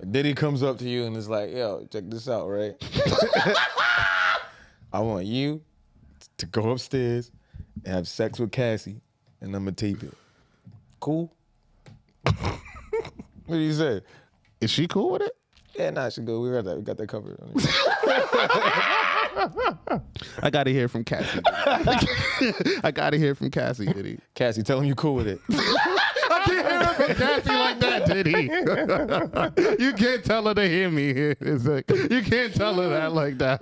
Diddy comes up to you and is like, yo, check this out, right? I want you to go upstairs and have sex with Cassie, and I'm gonna tape it. Cool? What do you say? Is she cool with it? Yeah, nah, she good. We got that covered. I gotta hear from Cassie. I gotta hear from Cassie, Diddy. Cassie, tell him you cool with it. I can't hear from Cassie like that, Diddy. You can't tell her to hear me. It's like, you can't tell her that like that.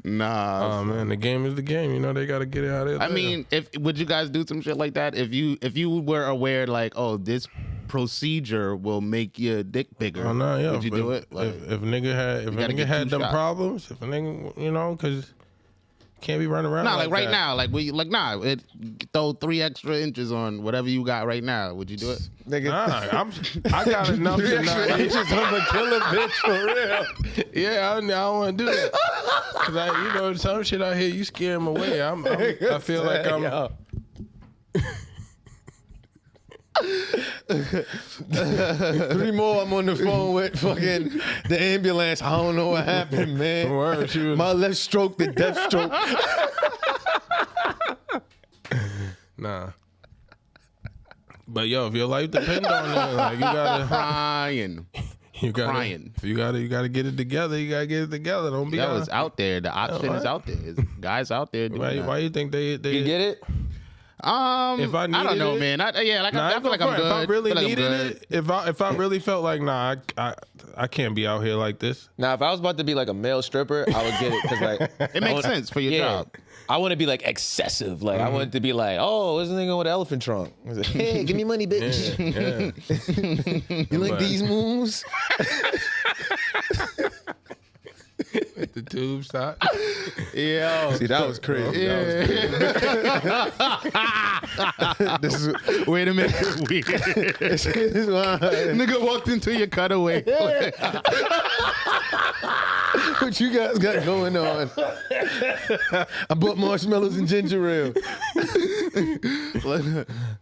Nah. Oh man, the game is the game. You know they gotta get it out of there. I mean, would you guys do some shit like that if you were aware, like, oh, this procedure will make your dick bigger? Oh no, yeah. Would you do it? Like, if a nigga had them problems, if a nigga, you know, because can't be running around. Nah, like right that. now, throw 3 extra inches on whatever you got right now. Would you do it? Nigga, I got enough to not inches on the killer bitch for real. Yeah, I don't want to do that. Cause you know, some shit out here, you scare him away. I feel like I'm. 3 more, I'm on the phone with fucking the ambulance. I don't know what happened, man. Word, my left stroke, the death stroke. Nah. But yo, if your life depends on it, like you gotta crying. Crying. If you gotta get it together. You gotta get it together. Don't be. It's out there. The option is out there. There's guys out there doing why you think they? You get it? If I don't know, man. I feel like I'm good. If I really needed it, if I really felt like I can't be out here like this. Now, if I was about to be like a male stripper, I would get it because like it makes sense for your job. I want to be like excessive. Like I want it to be like, oh, this nigga with an elephant trunk. I was like, hey, give me money, bitch. Yeah. You like these moves? With the tube sock. Yo. See, that was crazy. Yeah. Wait a minute. This is why Nigga walked into your cutaway. what you guys got going on? I bought marshmallows and ginger ale.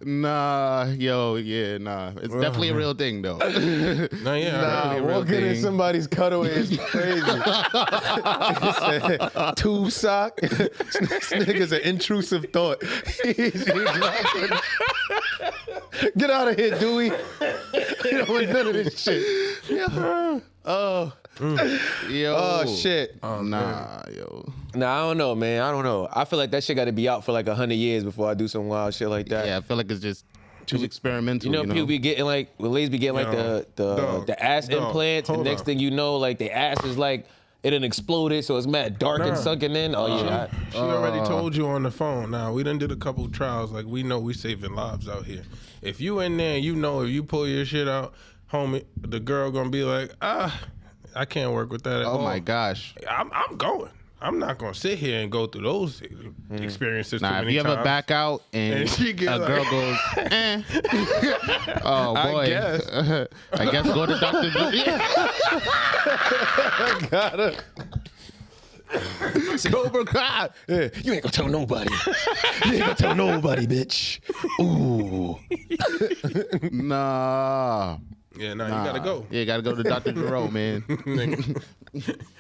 Nah. It's definitely a real thing, though. Walking in somebody's cutaway is crazy. Tube sock. This nigga's an intrusive thought. Get out of here, Dewey. You don't want none of this shit. Oh. Yo. Oh, shit. Oh, nah, yo. Nah, I don't know, man. I don't know. I feel like that shit got to be out for like 100 years before I do some wild shit like that. Yeah, I feel like it's just too experimental. You know, people be getting like, ladies be getting like the ass implants, and next thing you know, like the ass is like, it done exploded, so it's mad dark and sunken in. Oh, yeah. She already told you on the phone. Now, we done did a couple trials. Like, we know we saving lives out here. If you in there, you know if you pull your shit out, homie, the girl gonna be like, I can't work with that at all. Oh, my gosh. I'm going. I'm not gonna sit here and go through those experiences. Nah, if you ever back out and a girl goes, oh boy, I guess go to Dr. Got her. Cobra Kai. Yeah, you ain't gonna tell nobody. You ain't gonna tell nobody, bitch. Ooh. Nah. Yeah, you gotta go. Yeah, you gotta go to Dr. Jerome, man.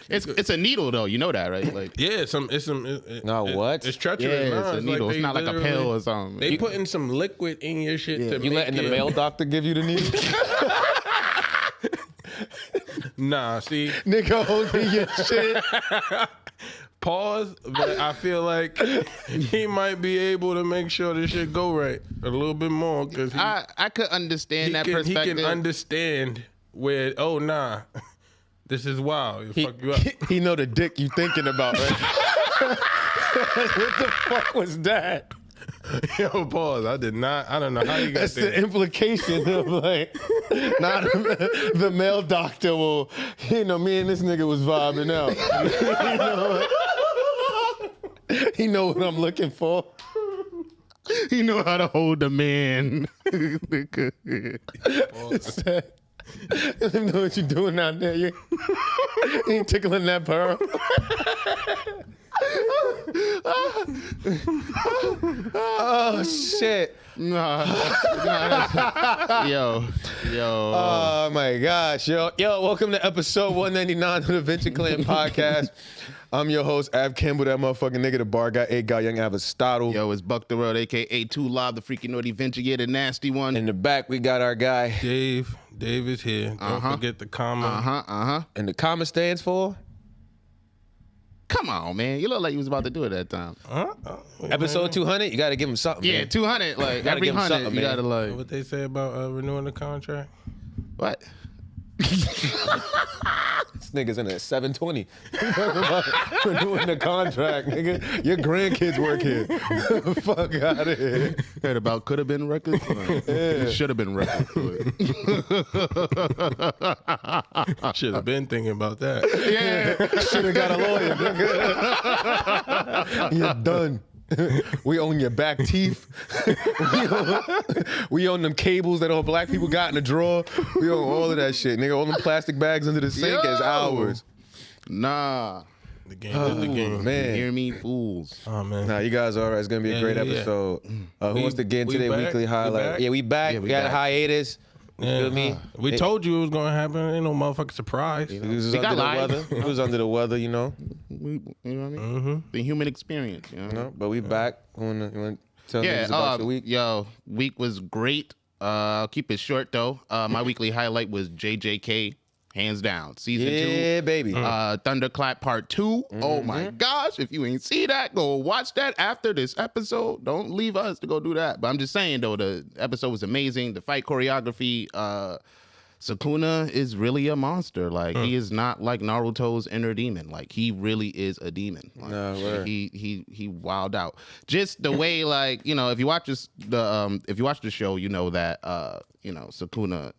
It's a needle though, you know that, right? Like, yeah, it's what? It's treacherous. Yeah, it's a needle. It's not like a pill or something. They putting some liquid in your shit to You make letting the male doctor give you the needle? Nah, see, Nigga holding your shit. Pause, but I feel like he might be able to make sure this shit go right a little bit more because I could understand that perspective. He can understand where this is wild. Fuck you up. He know the dick you thinking about, right? What the fuck was that? Yo, pause. I don't know how you got That's the implication of like, not the male doctor will, me and this nigga was vibing out. He know what I'm looking for. He know how to hold a man. Let him know what you're doing out there. You ain't tickling that pearl. Oh shit. Nah, yo. Oh my gosh, yo, welcome to episode 199 of the Venture Clan podcast. I'm your host, Av Campbell, that motherfucking nigga, the bar guy, A-Guy, Young Aristotle. Yo, it's Buck the World, a.k.a. 2 Live, the freaky naughty venture, yeah, the nasty one. In the back, we got our guy. Dave is here. Don't forget the comma. And the comma stands for? Come on, man. You look like you was about to do it that time. Episode 200, you got to give him something, Yeah, man. 200. Like, Gotta every give him 100, something, you man. got to like... What they say about renewing the contract? What? This nigga's in at 720. Renewing the contract, nigga. Your grandkids work here. Fuck out of here. Heard about could have been records? It should have been records. Should have been thinking about that. Yeah. Should have got a lawyer, nigga. You're done. We own your back teeth. we own them cables that all black people got in the drawer. We own all of that shit, nigga. All them plastic bags under the sink is ours. Nah. The game is the game. Man. Hear me, fools. Oh, man. Nah, you guys are all right. It's going to be a great episode. Who wants to get into their back? weekly We highlight? back? Yeah, we back. Yeah, we we got back. a hiatus. You feel me? We told you it was going to happen. Ain't no motherfucking surprise. He was We got under the live. weather. He was under the weather, you know. You know what I mean? The human experience, you know? No, but we back. You want to tell Yeah, niggas about your week? Yo, week was great. I'll keep it short, though. My weekly highlight was JJK, hands down. Season 2. Yeah, baby. Thunderclap Part 2. Oh my gosh, if you ain't see that, go watch that after this episode. Don't leave us to go do that. But I'm just saying, though, the episode was amazing. The fight choreography, Sukuna is really a monster. Like, he is not like Naruto's inner demon. Like, he really is a demon. Like, No, word. he wilded out. Just the way, like, you know, if you watch the show, you know that Sukuna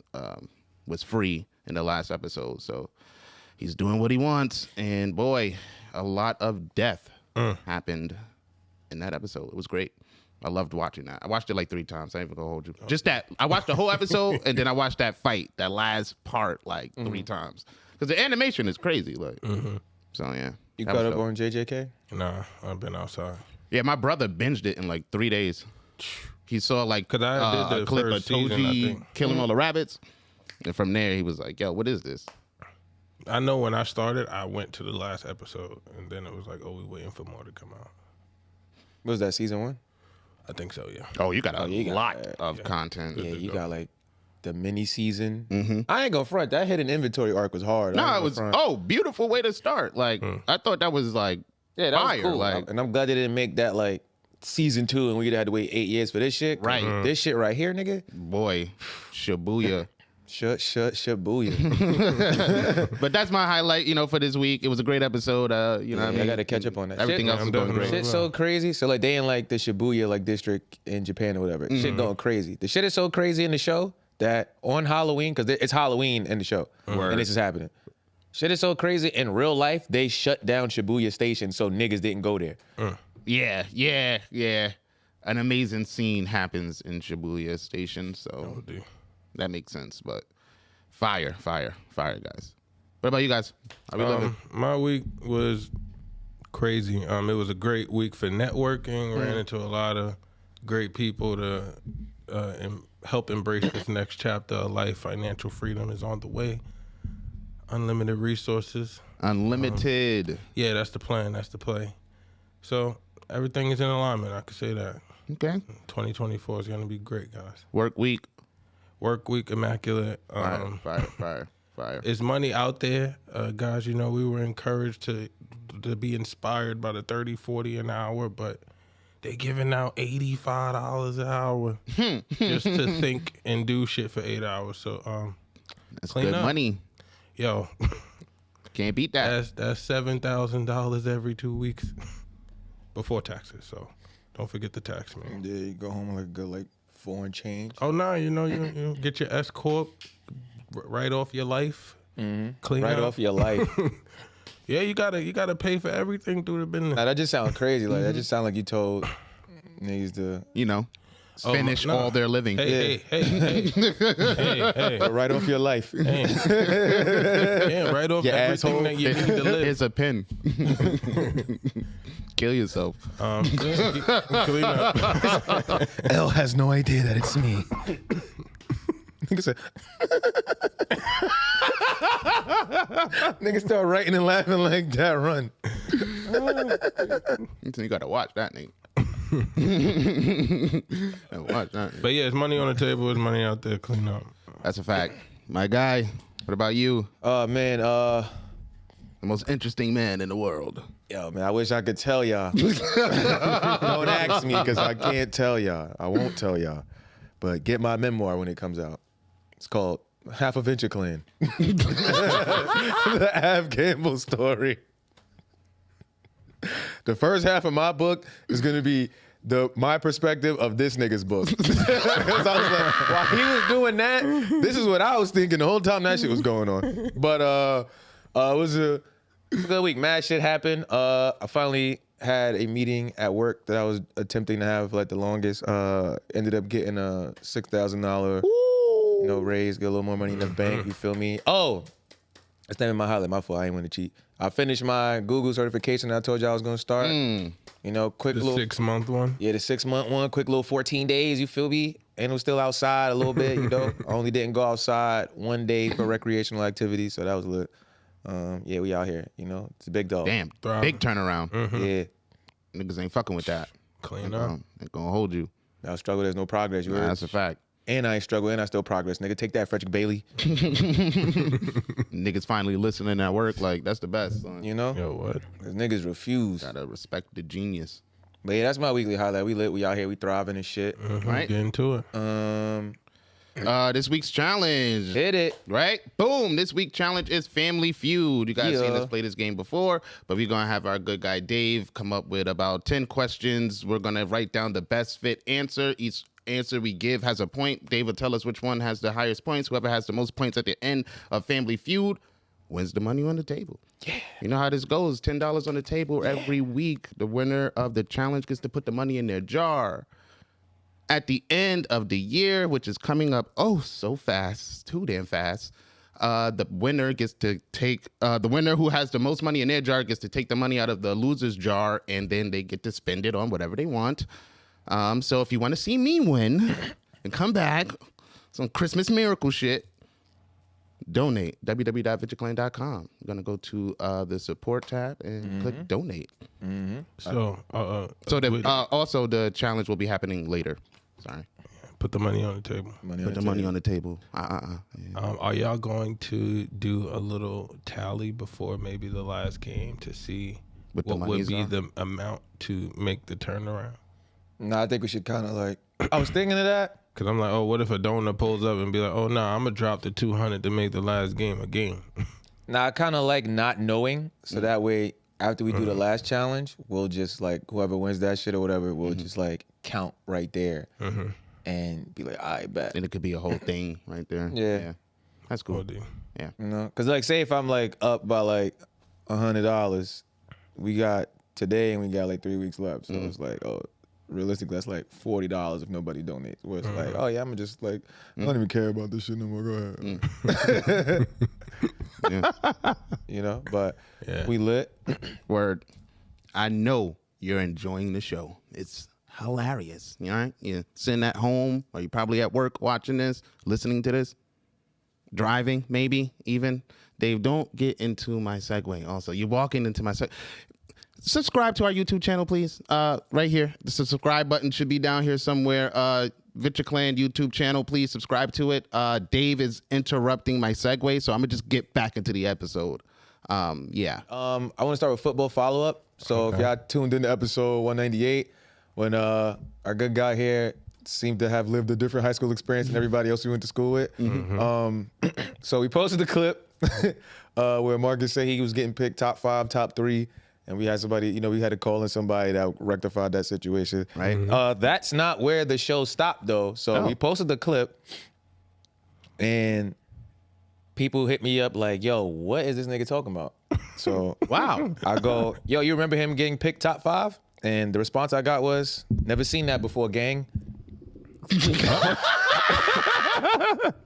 was free in the last episode. So he's doing what he wants. And boy, a lot of death happened in that episode. It was great. I loved watching that. I watched it like 3 times. I ain't even gonna hold you. Just that. I watched the whole episode and then I watched that fight, that last part, like 3 times. Because the animation is crazy. Like, so yeah. You That caught was up dope. on JJK? Nah, I've been outside. Yeah, my brother binged it in like 3 days. He saw like 'Cause I did a the clip of first season, I Toji think. killing all the rabbits. And from there, he was like, yo, what is this? I know when I started, I went to the last episode, and then it was like, oh, we waiting for more to come out. What was that, season 1? I think so, yeah. Oh, you got a you got lot that. of content. Yeah, you got like the mini season. I ain't gonna front. That hidden inventory arc was hard. I No, ain't it gonna was, front. beautiful way to start. Like, I thought that was like, Yeah, that fire. was cool. Like, And I'm glad they didn't make that like season 2 and we'd had to wait 8 years for this shit. Right. This shit right here, nigga. boy, Shibuya. Shut, booyah. But that's my highlight, for this week. It was a great episode. You know what I mean? I gotta catch up on that. Everything Shit, else is I'm going definitely- great. Shit's so crazy. So like they in like the Shibuya like district in Japan or whatever. Shit going crazy. The shit is so crazy in the show that on Halloween, because it's Halloween in the show, and this is happening. Shit is so crazy in real life. They shut down Shibuya Station so niggas didn't go there. Yeah. An amazing scene happens in Shibuya Station, so Oh, dude. that makes sense. But fire, guys. What about you guys? How we living? My week was crazy. It was a great week for networking. Ran into a lot of great people to help embrace this next chapter of life. Financial freedom is on the way. Unlimited resources. Unlimited. Yeah, that's the plan. That's the play. So everything is in alignment. I could say that. Okay. 2024 is going to be great, guys. Work week. Work week immaculate. Fire. Is money out there, guys? We were encouraged to be inspired by the 30, 40 an hour, but they giving out $85 an hour just to think and do shit for 8 hours. So That's clean good up. money. Yo, Can't beat that. that's $7,000 every 2 weeks before taxes. So don't forget the tax, man. Yeah, you go home with like a good like 4 and change. Oh no, you get your S corp right off your life, clean Right up. off your life. Yeah, you gotta pay for everything through the business. Now that just sounds crazy. Like that just sound like you told niggas to. finish all their living. Hey. Right off your life. Yeah, right off everything asshole. that you need to live. Here's a pen. Kill yourself. Clean up. L has no idea that it's me. Nigga said. Nigga start writing and laughing like that. Run. You gotta watch that, nigga. Watch that. But yeah, it's money on the table. It's money out there. Clean up. That's a fact. My guy. What about you? Man. The most interesting man in the world. Yo, man, I wish I could tell y'all. Don't ask me because I can't tell y'all. I won't tell y'all. But get my memoir when it comes out. It's called Half a Venture Clan. The Av Gamble story. The first half of my book is going to be my perspective of this nigga's book. Because I was like, while he was doing that, this is what I was thinking the whole time that shit was going on. But it was a good week. Mad shit happened. I finally had a meeting at work that I was attempting to have for like the longest. Ended up getting a $6,000 raise, get a little more money in the bank. You feel me? Oh, that's not even my highlight. My fault. I ain't want to cheat. I finished my Google certification that I told you I was going to start. You know, quick The little 6-month one. Yeah, the 6-month one, quick little 14 days, you feel me? And it was still outside a little bit, you know? I only didn't go outside one day for recreational activities, so that was lit. Yeah, we out here, you know? It's a big dog. Damn, big turnaround. Yeah. Niggas ain't fucking with that. Clean up. They're gonna hold you. Now struggle, there's no progress, you heard? That's a fact. And I ain't struggle, and I still progress. Nigga, take that, Frederick Bailey. Niggas finally listening at work, like, that's the best, son. You know? Yo, what? 'Cause niggas refuse. Gotta respect the genius. But yeah, that's my weekly highlight. We lit, we out here, we thriving and shit. Right? Get into it. This week's challenge. Hit it. Right? Boom. This week's challenge is Family Feud. You guys seen us play this game before, but we're going to have our good guy Dave come up with about 10 questions. We're going to write down the best fit answer. Each answer we give has a point. Dave will tell us which one has the highest points. Whoever has the most points at the end of Family Feud wins the money on the table. Yeah. You know how this goes. $10 on the table every week. The winner of the challenge gets to put the money in their jar. At the end of the year, which is coming up so fast, too damn fast, the winner gets to take, the winner who has the most money in their jar gets to take the money out of the loser's jar, and then they get to spend it on whatever they want. So if you want to see me win and come back, some Christmas miracle shit, donate, www.ventureclan.com. You're going to go to the support tab and click donate. So, Also the challenge will be happening later. Sorry. put the money on the table. Put the money on the table. Yeah. Are y'all going to do a little tally before maybe the last game to see what would be the amount to make the turnaround? No, I think we should kind of like, I was thinking of that. Because I'm like, what if a donor pulls up and be like, I'm going to drop the 200 to make the last game a game? Nah, I kind of like not knowing. So that way, after we do the last challenge, we'll just like, whoever wins that shit or whatever, we'll just like count right there and be like, I bet. And it could be a whole thing right there. Yeah. That's cool. Yeah. You know? Because like, say if I'm like up by like $100, we got today and we got like 3 weeks left. So it's like, realistically, that's like $40 if nobody donates. Where it's like, I'm gonna just like, I don't even care about this shit no more. Go ahead. You know, but we lit. Word. I know you're enjoying the show. It's hilarious. You all right? You're sitting at home, or you're probably at work watching this, listening to this, driving maybe even. Dave, don't get into my segue also. You're walking into my segue. Subscribe to our YouTube channel, please. Right here. The subscribe button should be down here somewhere. Venture Clan YouTube channel, please subscribe to it. Dave is interrupting my segue, so I'm going to just get back into the episode. I want to start with football follow-up. So if y'all tuned into episode 198, when our good guy here seemed to have lived a different high school experience than everybody else we went to school with. So we posted the clip where Marcus said he was getting picked top 5, top 3. And we had somebody, we had to call in somebody that rectified that situation. Right. That's not where the show stopped, though. So we posted the clip, and people hit me up like, yo, what is this nigga talking about? So, wow. I go, yo, you remember him getting picked top 5? And the response I got was, never seen that before, gang.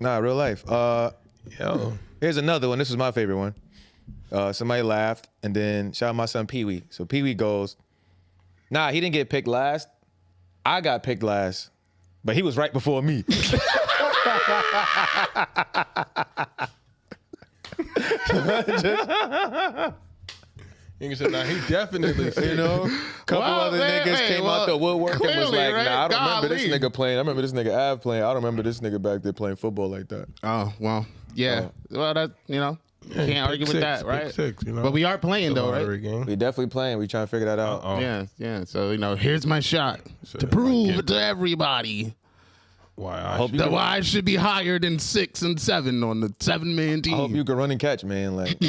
Nah, real life. Yo. Here's another one. This was my favorite one. Somebody laughed, and then shout out my son Pee Wee. So Pee Wee goes, nah, he didn't get picked last. I got picked last, but he was right before me. Nigga said, nah, he definitely said, You know, couple other niggas came out the woodwork and was clearly, like, right? nah, I don't remember this Golly. nigga playing. I remember this nigga Av playing. I don't remember this nigga back there playing football like that. Oh, well, yeah. Well, that, you know, can't argue with that, right? Six, you know? But we are playing, though, Lottery right? game. We definitely playing. We trying to figure that out. Yeah. So, you know, here's my shot So, to prove to everybody Why that why I should be higher than 6 and 7 on the 7-man team. I hope you can run and catch, man. Like,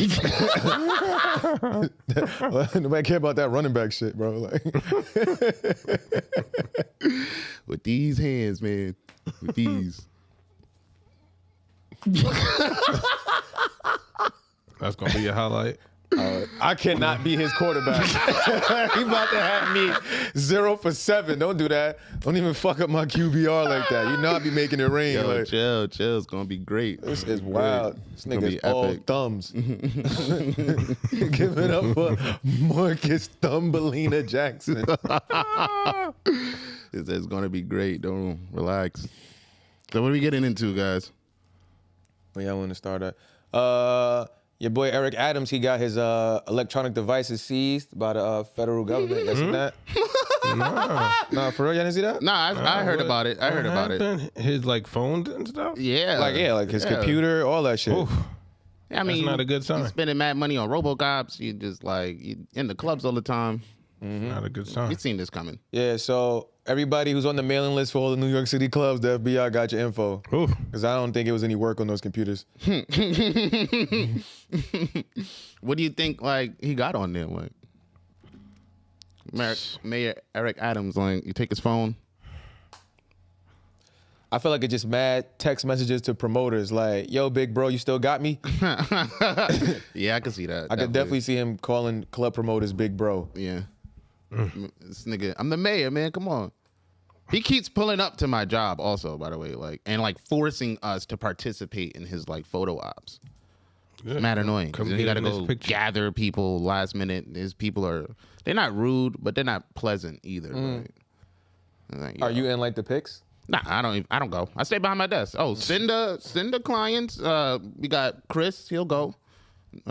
nobody care about that running back shit, bro. Like, with these hands, man. With these. That's gonna be a highlight. I cannot be his quarterback. He about to have me 0 for 7. Don't do that. Don't even fuck up my QBR like that. You know I be making it rain. Yo, like, chill. It's gonna be great. this is wild. This gonna nigga be is all epic. thumbs. Give it up for Marcus Thumbelina Jackson. It's gonna be great. Don't relax. So what are we getting into, guys? Well, y'all want to start that? Your boy Eric Adams, he got his electronic devices seized by the federal government. You seen that? Nah, for real, y'all didn't see that? Nah, I heard about it. I heard about it. His like phones and stuff. Yeah. Like his computer, all that shit. Oof. I mean, That's not a good sign. You spending mad money on RoboCops. You just like you in the clubs all the time. Not a good sign. You seen this coming. Yeah, so everybody who's on the mailing list for all the New York City clubs, the FBI got your info. Oof. Because I don't think it was any work on those computers. What do you think? Like he got on there, like Mayor Eric Adams. Like you take his phone. I feel like it's just mad text messages to promoters like, yo, big bro, you still got me? Yeah, I can see that. I could definitely see him calling club promoters big bro. Yeah. This nigga, I'm the mayor, man. Come on. He keeps pulling up to my job also, by the way, like and like forcing us to participate in his like photo ops. Yeah. It's mad annoying. Come You get gotta in this go picture. gather people last minute. These people they're not rude, but they're not pleasant either. Right? Like, Are you in like the pics? Nah, I don't go. I stay behind my desk. Oh, send the clients. We got Chris, he'll go.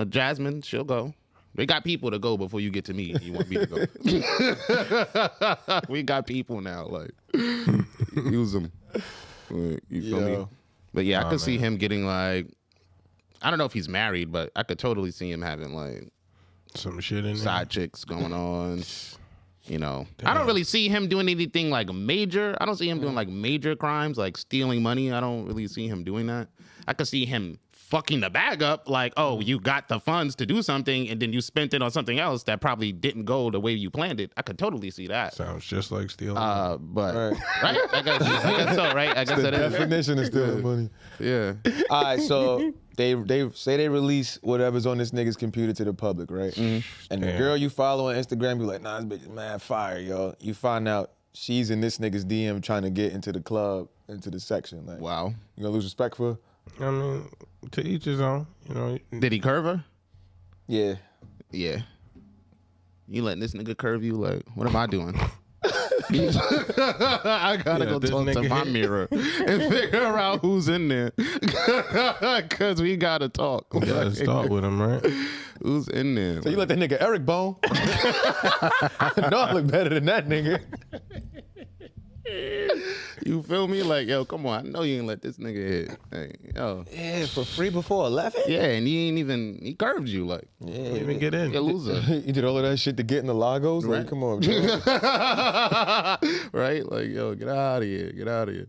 Jasmine, she'll go. We got people to go before you get to me. You want me to go? We got people now. Like, use them. You feel me? But yeah, I could see him getting like, I don't know if he's married, but I could totally see him having like Some shit in there. side chicks going on. You know, I don't really see him doing anything like major. I don't see him doing like major crimes, like stealing money. I don't really see him doing that. I could see him fucking the bag up, like, oh, you got the funds to do something and then you spent it on something else that probably didn't go the way you planned it. I could totally see that. Sounds just like stealing. But Right. right? I guess so, right? I guess The that is. definition is stealing money. Yeah. All right, so they say they release whatever's on this nigga's computer to the public, right? And the Damn. girl you follow on Instagram be like, nah, this bitch is mad fire, yo. You find out she's in this nigga's DM trying to get into the club, into the section. Like, Wow. you gonna lose respect for her? I mean, to each his own. You know. Did he curve her? Yeah. Yeah. You letting this nigga curve you? Like, what am I doing? I gotta Yeah, go this talk to nigga my here. mirror and figure out who's in there. Cause we gotta talk. You gotta start with him, right? Who's in there? So you let that nigga Eric bone? No, I look better than that nigga. You feel me? Like, yo, come on. I know you ain't let this nigga hit. Hey, yo. Yeah, for free before 11? Yeah, and he curved you like. Yeah. Even get in. You a loser. You did all of that shit to get in the Lagos? Right. Like, come on, bro. Right? Like, yo, get out of here. Get out of here.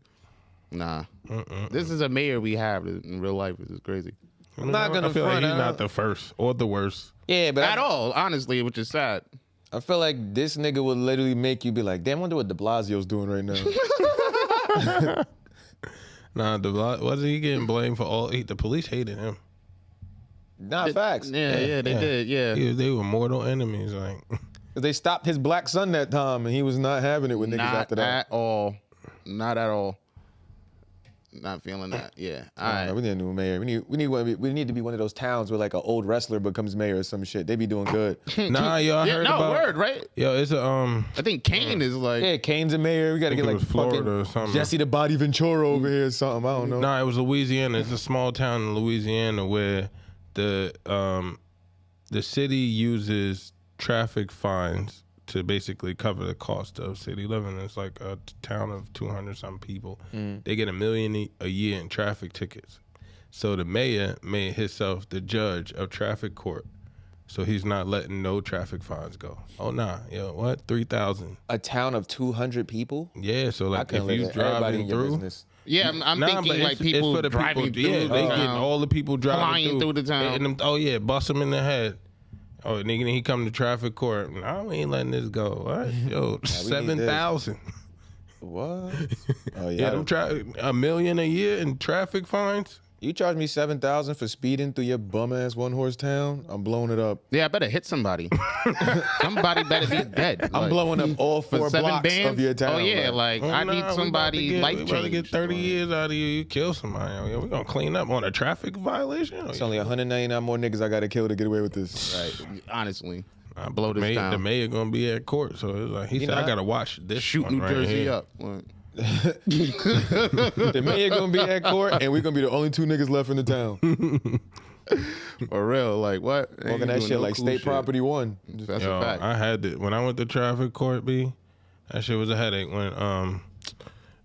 Nah. This is a mayor we have in real life. This is crazy. I'm not gonna I feel like front, he's I not don't- the first or the worst. Yeah, but At all, honestly, which is sad. I feel like this nigga would literally make you be like, damn, I wonder what de Blasio's doing right now. Nah, wasn't he getting blamed for all? The police hated him. Not facts. Yeah, they did. Yeah. They were mortal enemies. Like, 'Cause they stopped his black son that time, and he was not having it with niggas Not after that. at all. Not at all. Not feeling that. Yeah. All All right. right. We need a new mayor. We need to be one of those towns where like an old wrestler becomes mayor or some shit. They be doing good. Nah, yo, I heard about. Word, right? Yo, it's a I think Kane is like. Yeah, Kane's a mayor. We got to get it like was Florida fucking or something. Jesse the Body Ventura over here or something. I don't know. Nah, it was Louisiana. It's a small town in Louisiana where the city uses traffic fines to basically cover the cost of city living. It's like a town of 200 some people. They get $1 million a year in traffic tickets. So the mayor made himself the judge of traffic court. So he's not letting no traffic fines go. Oh nah, yo, what? 3,000. A town of 200 people? Yeah, so I like can't if let you everybody driving in your through. business. Yeah, I'm Nah, thinking but like people for the driving people, through. they the getting town. all the people driving Flying through the town. And oh yeah, bust them in the head. Oh, nigga, he come to traffic court. Nah, we ain't letting this go. What? Yo, 7,000. What? Oh yeah. Yeah, them $1 million a year in traffic fines. You charge me $7,000 for speeding through your bum ass one horse town? I'm blowing it up. Yeah, I better hit somebody. Somebody better be dead. I'm Like, blowing up all for 4 7 blocks bands? of your town. Oh yeah, like, like I need somebody life We change. about to get 30 years out of you. You kill somebody. Oh, yeah, we gonna clean up on a traffic violation. Oh, it's yeah. only 199 more niggas I gotta kill to get away with this. Right. Honestly, I blow this down. The mayor gonna be at court, so it's like he said, I gotta watch this. shoot one New right Jersey here. up. What? The mayor gonna be at court, and we're gonna be the only 2 niggas left in the town. For real, like what? Walking Ain't that doing shit no like cool state shit. property 1. That's Yo, a fact. I had it when I went to traffic court. That shit was a headache. When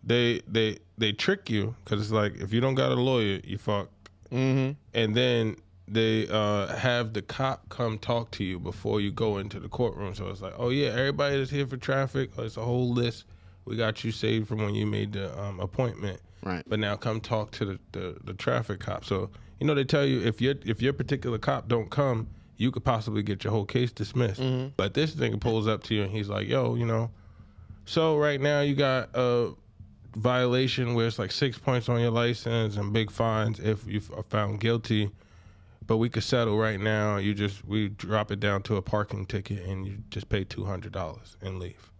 they trick you because it's like if you don't got a lawyer, you fuck. And then they have the cop come talk to you before you go into the courtroom. So it's like, oh yeah, everybody that's here for traffic. It's a whole list. We got you saved from when you made the appointment. Right. But now come talk to the traffic cop. So they tell you if your particular cop don't come, you could possibly get your whole case dismissed. But this nigga pulls up to you and he's like, yo, so right now you got a violation where it's like 6 points on your license and big fines if you are found guilty. But we could settle right now. We drop it down to a parking ticket and you just pay $200 and leave.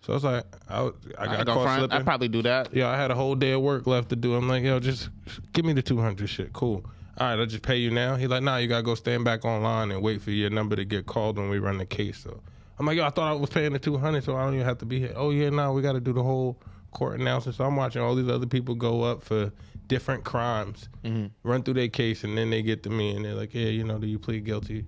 So it's like I got caught slipping. I'd probably do that. Yeah, I had a whole day of work left to do. I'm like, yo, just give me the 200 shit. Cool. All right, I'll just pay you now. He's like, nah, you got to go stand back online and wait for your number to get called when we run the case. So I'm like, yo, I thought I was paying the 200, so I don't even have to be here. Oh, yeah, no, we got to do the whole court announcement. So I'm watching all these other people go up for different crimes, run through their case, and then they get to me, and they're like, yeah, do you plead guilty?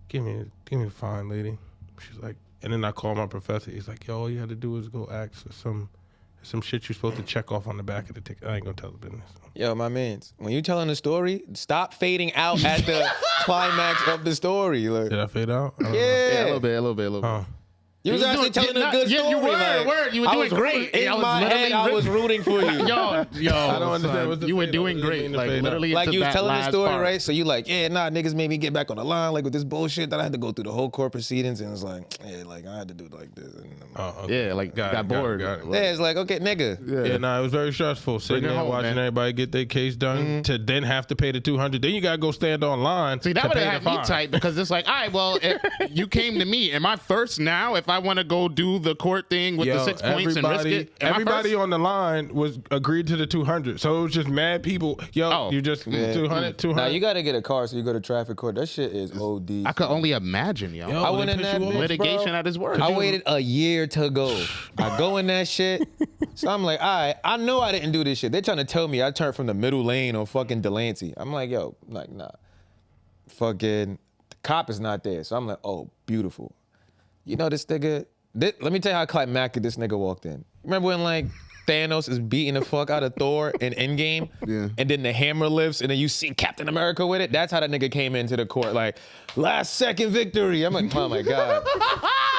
Give me the fine, lady. She's like, and then I call my professor. He's like, yo, all you had to do is go ask for some shit you're supposed to check off on the back of the ticket. I ain't gonna tell the business. Yo, my mans, when you telling the story, stop fading out at the climax of the story. Like, Did I fade out? I don't know. Yeah, a little bit. Oh. You was actually telling a good story. You were, like, you were I doing was great. In my head, I was rooting for you. Yo, I don't understand. What's the you were fade doing out? great. The Like fade out. literally, Like to you was that telling the last story, part. right? So you like, yeah, nah, niggas made me get back on the line, like with this bullshit that I had to go through the whole court proceedings, and it's like, yeah, like I had to do it like this. And Okay. Yeah, like Got got it, bored. got it. yeah, it's like, okay, nigga. Yeah, nah, it was very stressful sitting Bring it there home, watching man. everybody get their case done to then have to pay the $200. Then you gotta go stand online. See, that to would pay have the had me fine. tight because it's like, all right, well, you came to me. Am I first now if I want to go do the court thing with the 6 points and risk it? Am I everybody first? on the line was agreed to the 200. So it was just mad people. Yo, you just 200. Nah, you gotta get a car so you go to traffic court. That shit is OD. I could only imagine, yo. Yo, I they went in put that you on? bitch, Litigation bro. at his worst. I waited a year to go. I go in that shit. So I'm like, all right, I know I didn't do this shit. They're trying to tell me I turned from the middle lane on fucking Delancey. I'm like, yo, like, nah. Fucking the cop is not there. So I'm like, oh, beautiful. You know this nigga, let me tell you how climactic this nigga walked in. Remember when like Thanos is beating the fuck out of Thor in Endgame? Yeah. And then the hammer lifts and then you see Captain America with it? That's how that nigga came into the court, like, last second victory. I'm like, oh my God.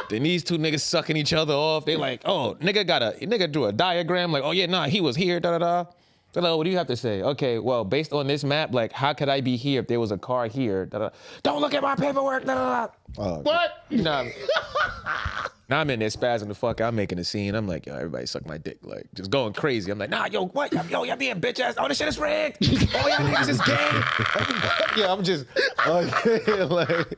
Then these 2 niggas sucking each other off. They like, oh, nigga drew a diagram, like, oh yeah, nah, he was here, da-da-da. They're like, what do you have to say? Okay, well, based on this map, like, how could I be here if there was a car here? Da-da. Don't look at my paperwork, da-da-da. What? Nah. Now I'm in there spazzing the fuck out. I'm making a scene. I'm like, yo, everybody suck my dick. Like, just going crazy. I'm like, nah, yo, what? Yo, y'all being bitch ass. Oh, this shit is rigged. Oh, y'all niggas is gay. Yeah, I'm just, like,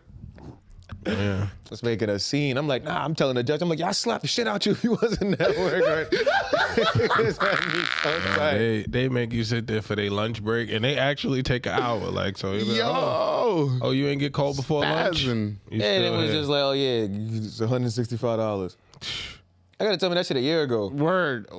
Yeah. was making a scene. I'm like, nah, I'm telling the judge, I'm like, yeah, I slapped the shit out you if you wasn't at work. Right? It's had me so tight. They make you sit there for their lunch break, and they actually take an hour. Like, so you're like, oh, you ain't get called before lunch? Spazzing. And it was just like, oh yeah, it's $165. I gotta tell me that shit a year ago. Word.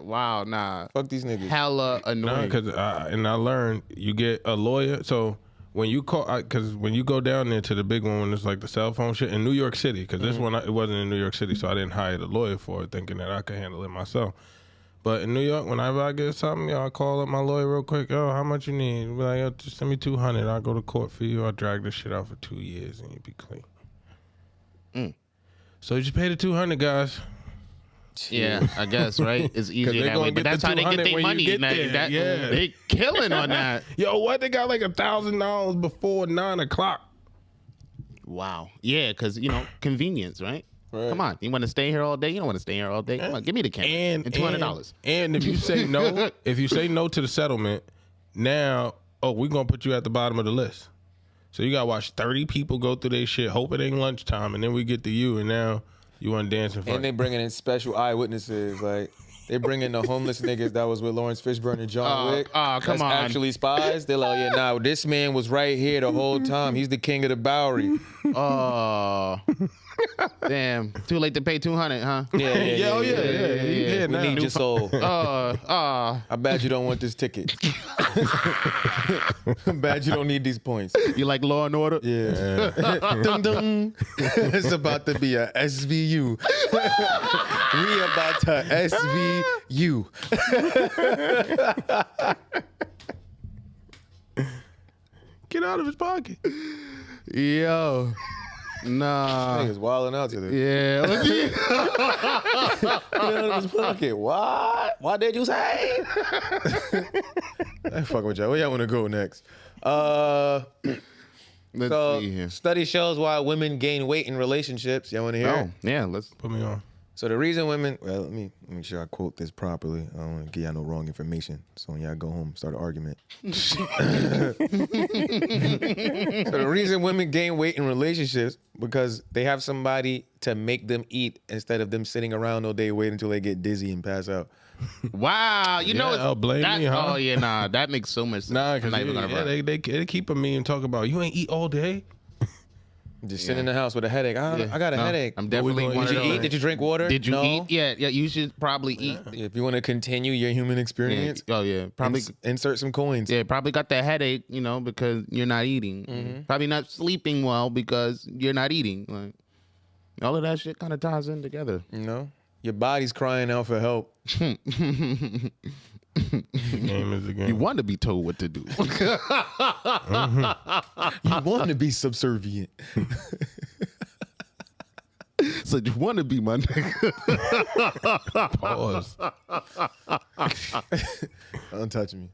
Wow, nah. Fuck these niggas. Hella annoying. No, because and I learned you get a lawyer. So when you call, because when you go down there to the big one, when it's like the cell phone shit in New York City, because this one it wasn't in New York City, so I didn't hire the lawyer for it, thinking that I could handle it myself. But in New York, whenever I get something, I call up my lawyer real quick. Oh, how much you need? Be like, yo, just send me $200. I'll go to court for you. I'll drag this shit out for 2 years, and you'll be clean. So you just pay the $200, guys. Yeah, I guess, right? It's easier that way. But that's how they get their money. They killing on that. Yo, what? They got like $1,000 before 9 o'clock. Wow. Yeah, because, convenience, right? Come on. You want to stay here all day? You don't want to stay here all day. Come on, give me the camera. And $200. And if you say no, to the settlement, now, we're going to put you at the bottom of the list. So you got to watch 30 people go through their shit, hope it ain't lunchtime, and then we get to you, and now you want to dance in front. And they bringing in special eyewitnesses, like they bring in the homeless niggas that was with Lawrence Fishburne and John Wick. Come that's on. Actually spies. They're like, yeah, nah, this man was right here the whole time. He's the king of the Bowery. Oh. Damn. Too late to pay $200, huh? Yeah. Yeah, We need your soul. I bet you don't want this ticket. I bet you don't need these points. You like Law and Order? Yeah. Dun, dun. It's about to be a SVU. We about to SVU. Get out of his pocket. Yo. Nah. Niggas wilding out today. Yeah. Get out of his pocket. What? What did you say? I fuck with y'all. Where y'all want to go next? Let's see here. Study shows why women gain weight in relationships. Y'all want to hear it? Yeah. Let's Put me on. So the reason women, let me make sure I quote this properly. I don't want to give y'all no wrong information. So when y'all go home, start an argument. So the reason women gain weight in relationships because they have somebody to make them eat instead of them sitting around all day waiting until they get dizzy and pass out. Wow, blame me, huh? Oh yeah, nah, that makes so much sense. Nah, because they keep a meme talk about you ain't eat all day. Just sitting in the house with a headache. I got a headache. I'm definitely one of Did you those. eat? Did you drink water? Did you No. eat? Yeah, you should probably eat. If you want to continue your human experience, probably. insert some coins. Yeah, probably got that headache, because you're not eating. Probably not sleeping well because you're not eating. Like all of that shit kind of ties in together. Your body's crying out for help. The game is the game. You want to be told what to do. You want to be subservient. So you want to be my nigga. Pause. Don't touch me.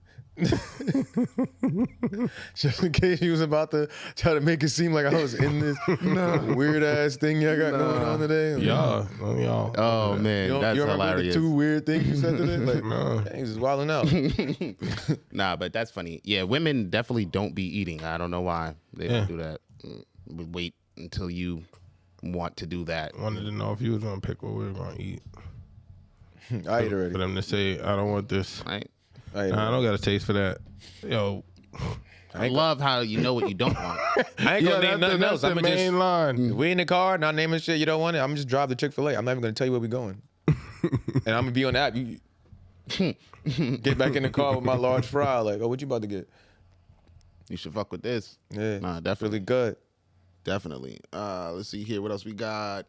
Just in case you was about to try to make it seem like I was in this weird ass thing y'all got going on today. Y'all. Oh man, that's you remember hilarious. the 2 weird things you said today? Like, things is wilding out. Nah, but that's funny. Yeah, women definitely don't be eating. I don't know why they don't do that. Wait until you want to do that. Wanted to know if you was gonna pick what we were gonna eat. I ate already. For them to say, I don't want this. Right? I don't got a taste for that. Yo, I love how you know what you don't want. I ain't gonna name nothing else. That's I'm the just main line. we in the car, not naming shit. You don't want it. I'm just drive the Chick-fil-A. I'm not even gonna tell you where we going. And I'm gonna be on the app. You get back in the car with my large fry. Like, what you about to get? You should fuck with this. Yeah, Nah, definitely. really good. Definitely. Let's see here. What else we got?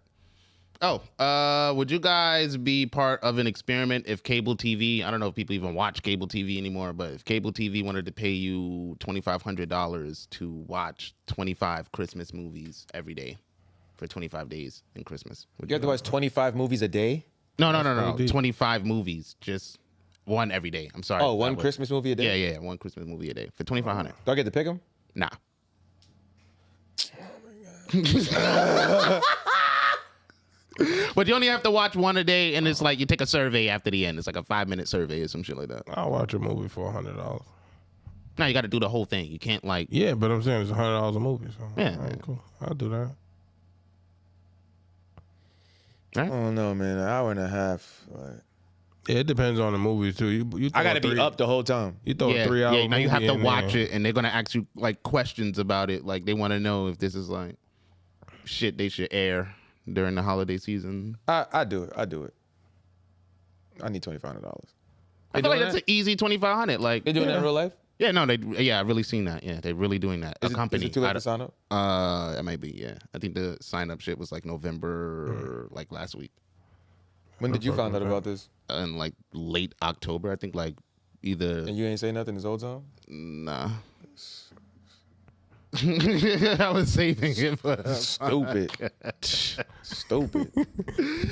Would you guys be part of an experiment if cable TV, I don't know if people even watch cable TV anymore, but if cable TV wanted to pay you $2,500 to watch 25 Christmas movies every day for 25 days in Christmas? You have to watch 25 movies a day? No. 25 movies. Just one every day. I'm sorry. Oh, one Christmas movie a day? Yeah. One Christmas movie a day for $2,500. Do I get to pick them? Nah. But you only have to watch one a day, and it's like you take a survey after the end. It's like a 5-minute survey or some shit like that. I'll watch a movie for $100. Now you got to do the whole thing. You can't like. Yeah, but I'm saying it's $100 a movie. So Yeah. all right, cool. I'll do that. I don't know, man. An hour and a half. Like, Yeah, it depends on the movies too. You I gotta be up the whole time. You throw a 3 hour. Yeah, now you have to movie in watch there. it, and they're gonna ask you like questions about it. Like they want to know if this is like shit they should air during the holiday season. I do it. I need $2,500. I feel like that's an easy 2,500. Like They doing that in real life? Yeah, no, I really seen that. Yeah, they're really doing that. Is A company. it too late to sign up? It might be. Yeah, I think the sign up shit was like November, like last week, When did you find out about this? and like late October. I think like either. And you ain't say nothing this whole time? Nah. I was saving it for Stupid. Stupid.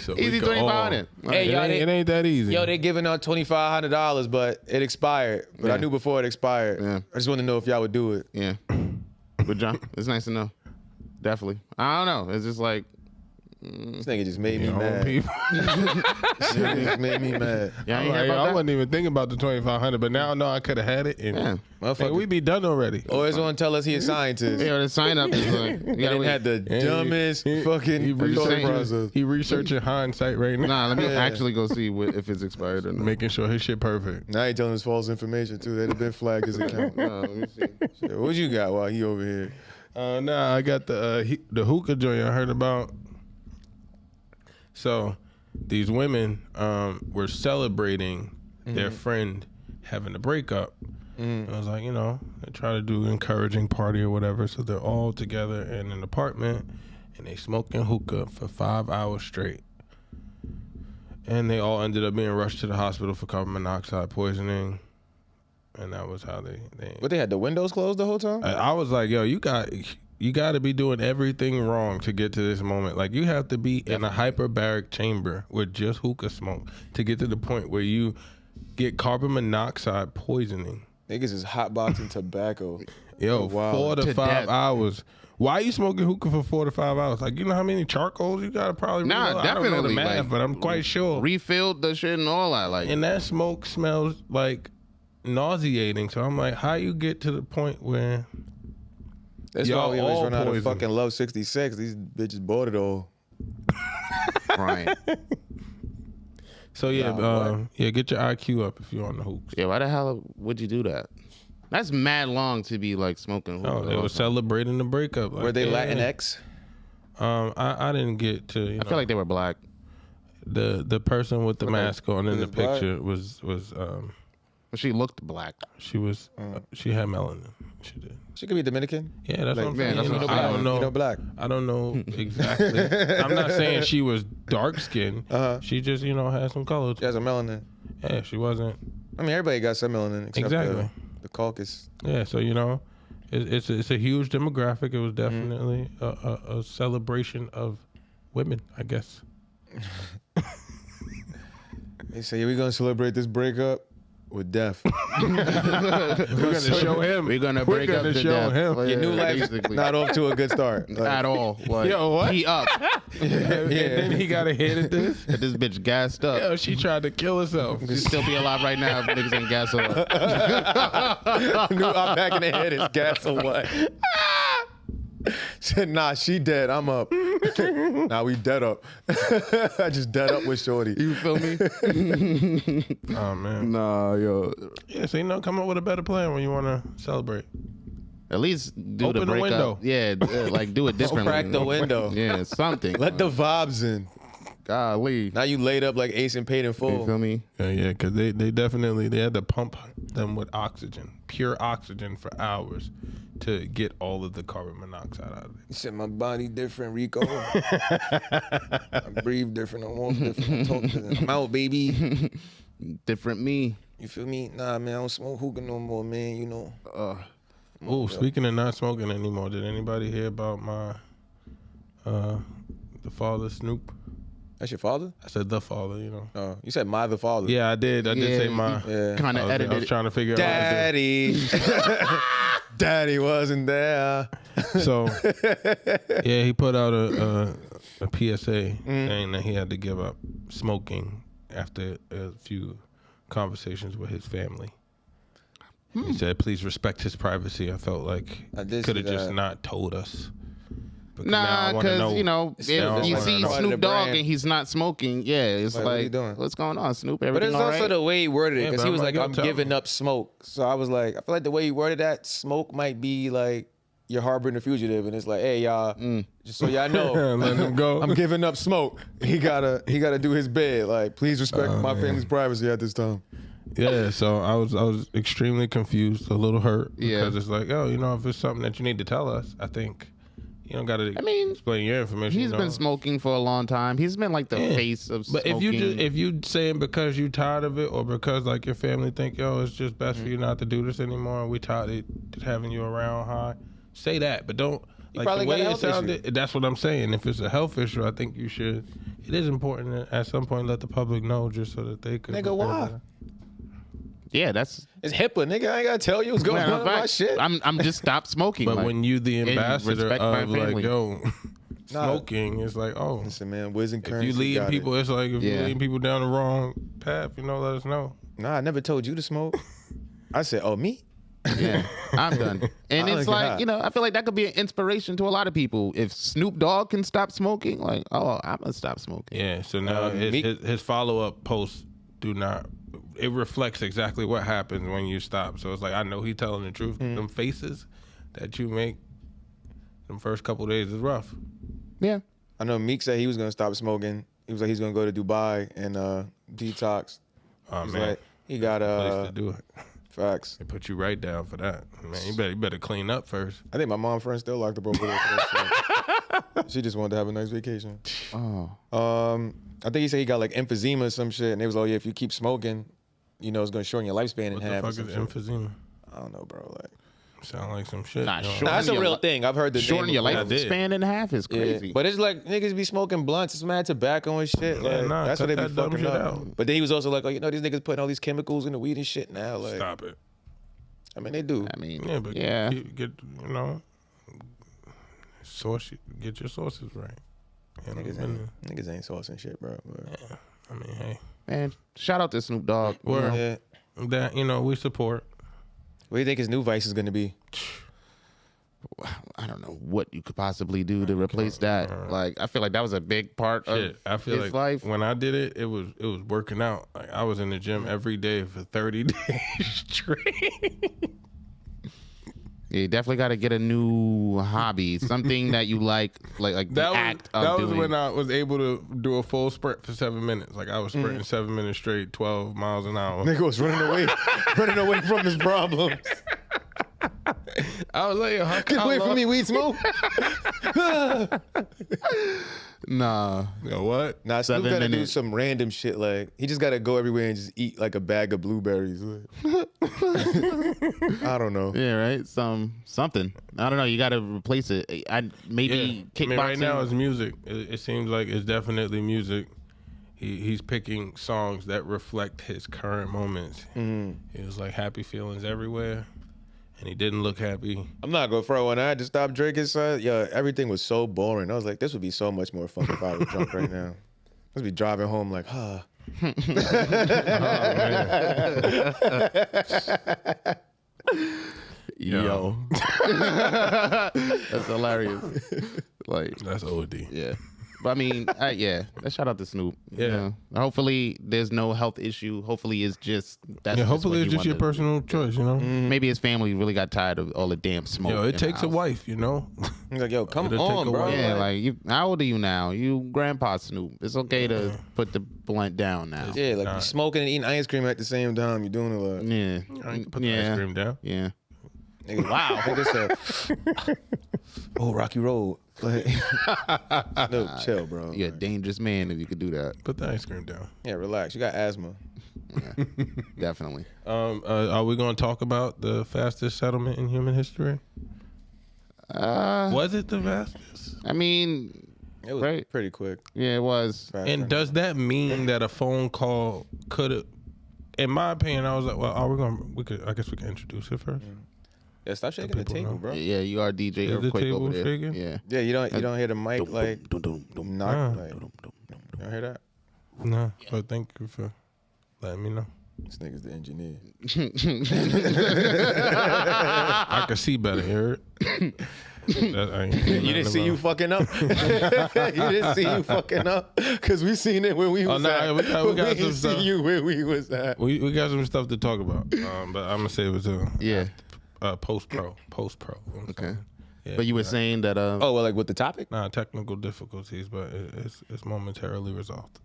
So we easy can all- 2,500. Hey, y'all, it ain't that easy. Yo, they giving out $2,500, but it expired. But I knew before it expired. Yeah. I just want to know if y'all would do it. Yeah. But John, it's nice to know. Definitely. I don't know. It's just like This nigga just made me Your own mad. people. This nigga just made me mad. yeah, Like, I wasn't even thinking about the 2,500, but now I know I could have had it. And Yeah. man, we be done already. Always want to tell us he a scientist. Yeah, the sign up is like you And gotta then wait. had the dumbest fucking he thought researching, process. he researching hindsight right now, Nah, let me actually go see if it's expired or not. making sure his shit perfect. Now he telling us false information too. That'd have been flagged his account. Let me see. Shit, what you got while he over here? Nah, I got the hookah joint I heard about. So these women were celebrating their friend having a breakup. I was like, they try to do encouraging party or whatever. So they're all together in an apartment and they smoking hookah for 5 hours straight. And they all ended up being rushed to the hospital for carbon monoxide poisoning. And that was how they But they had the windows closed the whole time? I was like, yo, you got to be doing everything wrong to get to this moment. Like, you have to be in a hyperbaric chamber with just hookah smoke to get to the point where you get carbon monoxide poisoning. Niggas is hotboxing tobacco. Yo, wow. 4 to To 5 death. hours. Why are you smoking hookah for 4 to 5 hours? Like, you know how many charcoals you got to probably Nah, reload? I don't know the definitely, math, like, but I'm quite sure. Refilled the shit and all that. Like, And that smoke smells like nauseating. So I'm like, how you get to the point where That's Y'all why we always all run out of poison. fucking Love 66. These bitches bought it all. right. So yeah, get your IQ up if you're on the hooks. Yeah, why the hell would you do that? That's mad long to be like smoking. Oh, they were celebrating the breakup. Like, Were they yeah. Latinx? I didn't get to. I feel like they were black. the person with the mask on in the was black? picture was But she looked black. she was she had melanin. She did. She could be Dominican. Yeah, that's what I'm man, saying. that's what I I'm don't know. You know black. I don't know exactly. I'm not saying she was dark skinned. She just had some color. She has a melanin. Yeah, she wasn't. I mean, everybody got some melanin except Exactly. the caucus. Yeah, so it's a huge demographic. It was definitely a celebration of women, I guess. They say, we're going to celebrate this breakup with death. We're gonna show him. We're gonna break up gonna the show death. him. Like, Your new life basically. not off to a good start. Like, at all. Like, Yo, what? He up. And then he got a hit at this. Get this bitch gassed up. Yo, she tried to kill herself. She'd still be alive right now if niggas ain't gas her up. New I'm back in the head is gas or what? Said, nah, she dead. I'm up. Nah, we dead up. I just dead up with Shorty. You feel me? Oh man. Nah, yo. Yeah, so come up with a better plan when you want to celebrate. At least do Open the the breakup. window. Yeah, like do it differently. Crack the window. Yeah, something. Let the vibes in. Golly. Now you laid up like Ace and paid in You full. feel me? Yeah, because they definitely had to pump them with oxygen, pure oxygen for hours to get all of the carbon monoxide out of it. You said my body different, Rico. I breathe different. I walk different. I talk different. I'm out, baby. Different me. You feel me? Nah, man, I don't smoke hookah no more, man. Oh, speaking of not smoking anymore, did anybody hear about my the father Snoop? That's your father? I said the father, Oh, you said my the father. Yeah, I did. I did say my. Yeah. Kind of I edited was it. trying to figure out how to do it. Daddy. Daddy wasn't there. So, yeah, he put out a PSA saying that he had to give up smoking after a few conversations with his family. He said, please respect his privacy. I felt like I he did could see have just that. not told us. Nah, because if you see Snoop Dogg and he's not smoking, it's what are you doing? What's going on, Snoop? But Everything it's all also right? the way he worded it, because he was like, I'm giving up smoke. So I was like, I feel like the way he worded that, smoke might be like you're harboring a fugitive, and it's like, hey y'all, just so y'all know, let him go. I'm giving up smoke. He gotta do his bid. Like, please respect my family's privacy at this time. Yeah, so I was extremely confused, a little hurt, because it's like, if it's something that you need to tell us, I think you don't got to explain your information. He's been smoking for a long time. He's been like the face of smoking. But if you saying because you tired of it, or because like your family think, it's just best for you not to do this anymore, and we tired of having you around high, say that, but don't. Like the way it sounded, that's what I'm saying. If it's a health issue, I think you should. It is important to, at some point, let the public know, just so that they could. Nigga, why? Yeah, it's HIPAA, nigga. I ain't gotta tell you what's going on with my shit. I'm just stop smoking. But when you the ambassador of like, smoking, it's like, listen, man, Wiz and Currency. If you leading people, it's like if you leading people down the wrong path, let us know. Nah, I never told you to smoke. I said, me? Yeah, I'm done. And it's like, I feel like that could be an inspiration to a lot of people. If Snoop Dogg can stop smoking, like, I'm gonna stop smoking. Yeah. So now his follow-up posts do not. It reflects exactly what happens when you stop. So it's like, I know he's telling the truth. Them faces that you make them first couple of days is rough. Yeah. I know Meek said he was going to stop smoking. He was like, he's going to go to Dubai and detox. Oh, he's man. like, he got place to do it. Facts. They put you right down for that. Man, you better clean up first. I think my mom's friend still locked up over there for that shit. She just wanted to have a nice vacation. I think he said he got like emphysema or some shit. And they was like, if you keep smoking, it's going to shorten your lifespan in half. What the fuck is emphysema? I don't know, bro. Like, sound like some shit. That's a real thing. I've heard the shorten your lifespan in half is crazy. Yeah. But it's like niggas be smoking blunts. It's mad tobacco and shit. Like, that's what they be fucking up. But then he was also like, these niggas putting all these chemicals in the weed and shit now. Like, stop it. I mean, they do. I mean, get source. Get your sources right. Niggas ain't sourcing shit, bro. Yeah. I mean, hey, man, shout out to Snoop Dogg. That we support. What do you think his new vice is gonna be? I don't know what you could possibly do to replace that. Like, I feel like that was a big part of his life. When I did it, it was working out. Like, I was in the gym every day for 30 days straight. Yeah, you definitely got to get a new hobby, something that you like the act of doing. That was when I was able to do a full sprint for 7 minutes. Like, I was sprinting 7 minutes straight, 12 miles an hour. Nigga was running away from his problems. I was like, get away from me, weed smoke. Nah. You know what? Nah, Snoop gotta do some random shit. Like, he just gotta go everywhere and just eat like a bag of blueberries. I don't know. Yeah, right? Something. I don't know. You gotta replace it. Kickboxing. I mean, right now it's music. It seems like it's definitely music. He's picking songs that reflect his current moments. It was like happy feelings everywhere. And he didn't look happy. I'm not gonna throw one. I had to stop drinking, son. Everything was so boring. I was like, this would be so much more fun if I was drunk right now. I'd be driving home like, oh, Yo. That's hilarious. Like, that's OD. Yeah. But I mean, let's shout out to Snoop. Yeah. Hopefully there's no health issue. Hopefully it's just hopefully it's just your personal choice, Maybe his family really got tired of all the damn smoke. It takes a wife, He's like, come on, bro. Yeah, like how old are you now? You Grandpa Snoop. It's okay to put the blunt down now. Yeah, like you smoking and eating ice cream at the same time. You're doing a lot. Yeah. Put the ice cream down. Yeah. Nigga, wow. Nigga said, Rocky Road. Like, no, chill, bro. You're a dangerous man if you could do that. Put the ice cream down. Yeah, relax. You got asthma. Yeah, definitely. Are we going to talk about the fastest settlement in human history? Was it the fastest? I mean, it was pretty quick. Yeah, it was. And does that mean that a phone call could have? In my opinion, I was like, well, I guess we can introduce it first. Yeah, stop shaking the table, bro. Yeah, you are DJ Earthquake over there. Shaking? Yeah. Yeah, you don't hear the mic knock. Like, you don't hear that? No, but thank you for letting me know. This nigga's the engineer. I can see better, you heard? You didn't see you fucking up. You didn't see you fucking up because we seen it when we was at. We got some stuff. See you where we was at. We got some stuff to talk about. But I'm gonna say it was post pro. Okay. Yeah, but you were saying that. Oh well, like with the topic? Nah, technical difficulties, but it's momentarily resolved.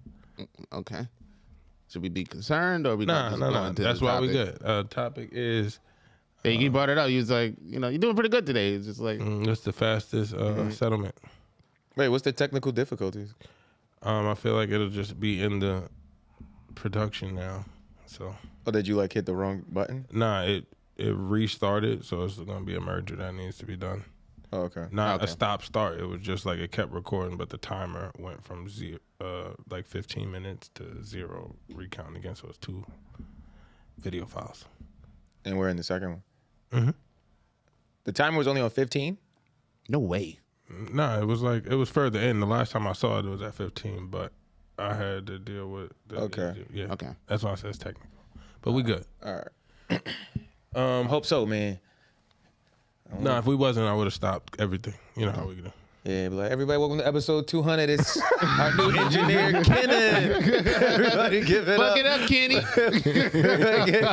Okay. Should we be concerned or we No. That's why we good. Topic is. Yeah, he brought it up. He was like, you're doing pretty good today. It's just like that's the fastest settlement. Wait, what's the technical difficulties? I feel like it'll just be in the production now. So. Oh, did you like hit the wrong button? Nah, it restarted, so it's gonna be a merger that needs to be done. Oh, okay. Not a stop-start. It was just like it kept recording, but the timer went from 15 minutes to 0 recount again. So it's 2 video files. And we're in the second one. Mm-hmm. The timer was only on 15? no way. No, it was further in. The last time I saw it, it was at 15, but I had to deal with Okay. Yeah. Okay. That's why I said it's technical. But we good. All right. Hope so, man. No, if we wasn't, I would have stopped everything. You know how we do. Yeah, but like, everybody, welcome to episode 200. It's our new engineer, Kenneth. Everybody give it Fuck up. it up, Kenny.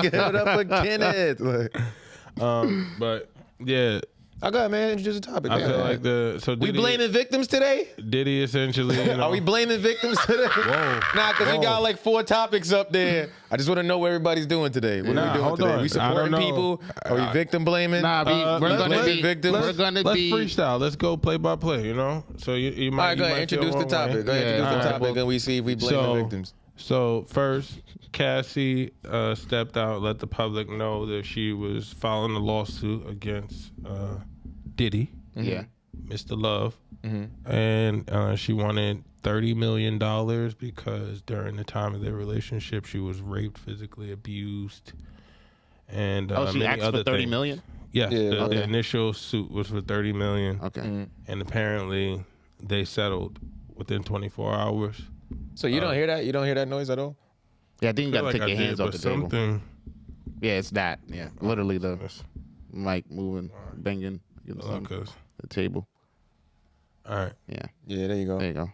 Give it up for Kenneth. Like, But yeah, I got man. Introduce the topic. I man. feel like we Diddy, blaming victims today. Diddy essentially. You know, Are we blaming victims today? Whoa. Nah, because we Whoa. got like 4 topics up there. I just want to know what everybody's doing today. What are we doing hold today? on. We I supporting don't know. people? Are we victim blaming? Nah, we're gonna be victims. We're gonna Let's be freestyle. Let's go play by play. You know, so you might. All right, go you ahead. might feel Introduce the one way. topic. Go ahead. Yeah, Introduce the all right. topic, and we see if we blame the victims. So first, Cassie stepped out, let the public know that she was filing a lawsuit against Diddy, Yeah. Mr. Love, and she wanted $30 million because during the time of their relationship, she was raped, physically abused, and she many asked other for 30 things. million? Yes, Yeah, the okay. initial suit was for $30 million, Okay. and apparently they settled within 24 hours. So you don't hear that? You don't hear that noise at all? Yeah, I think you gotta take your hands off the table. something. Yeah, it's that. Yeah. Literally the mic moving, banging against Okay. the table. All right. Yeah. Yeah, there you go. There you go.